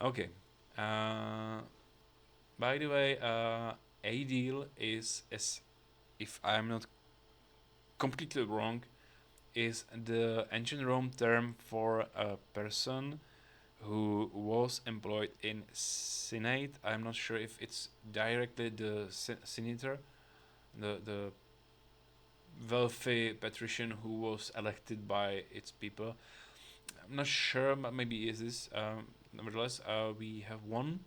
Okay. By the way, a deal is, as if I'm not completely wrong, is the ancient Rome term for a person who was employed in Senate. I'm not sure if it's directly the senator, the wealthy patrician who was elected by its people. I'm not sure, but maybe it is. Nevertheless, we have won.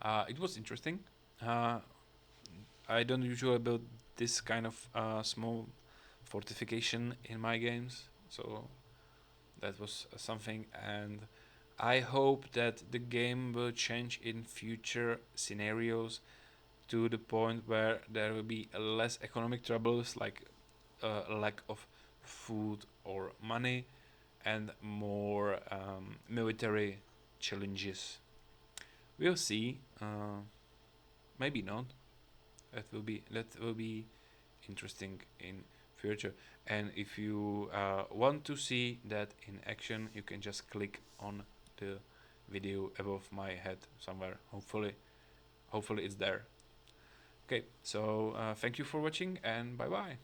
It was interesting. I don't usually build this kind of small fortification in my games, so that was something, and I hope that the game will change in future scenarios to the point where there will be less economic troubles, like lack of food or money, and more military challenges. We'll see. Maybe not. That will be interesting in future. And if you want to see that in action, you can just click on the video above my head somewhere. Hopefully it's there. Okay, so thank you for watching, and bye bye.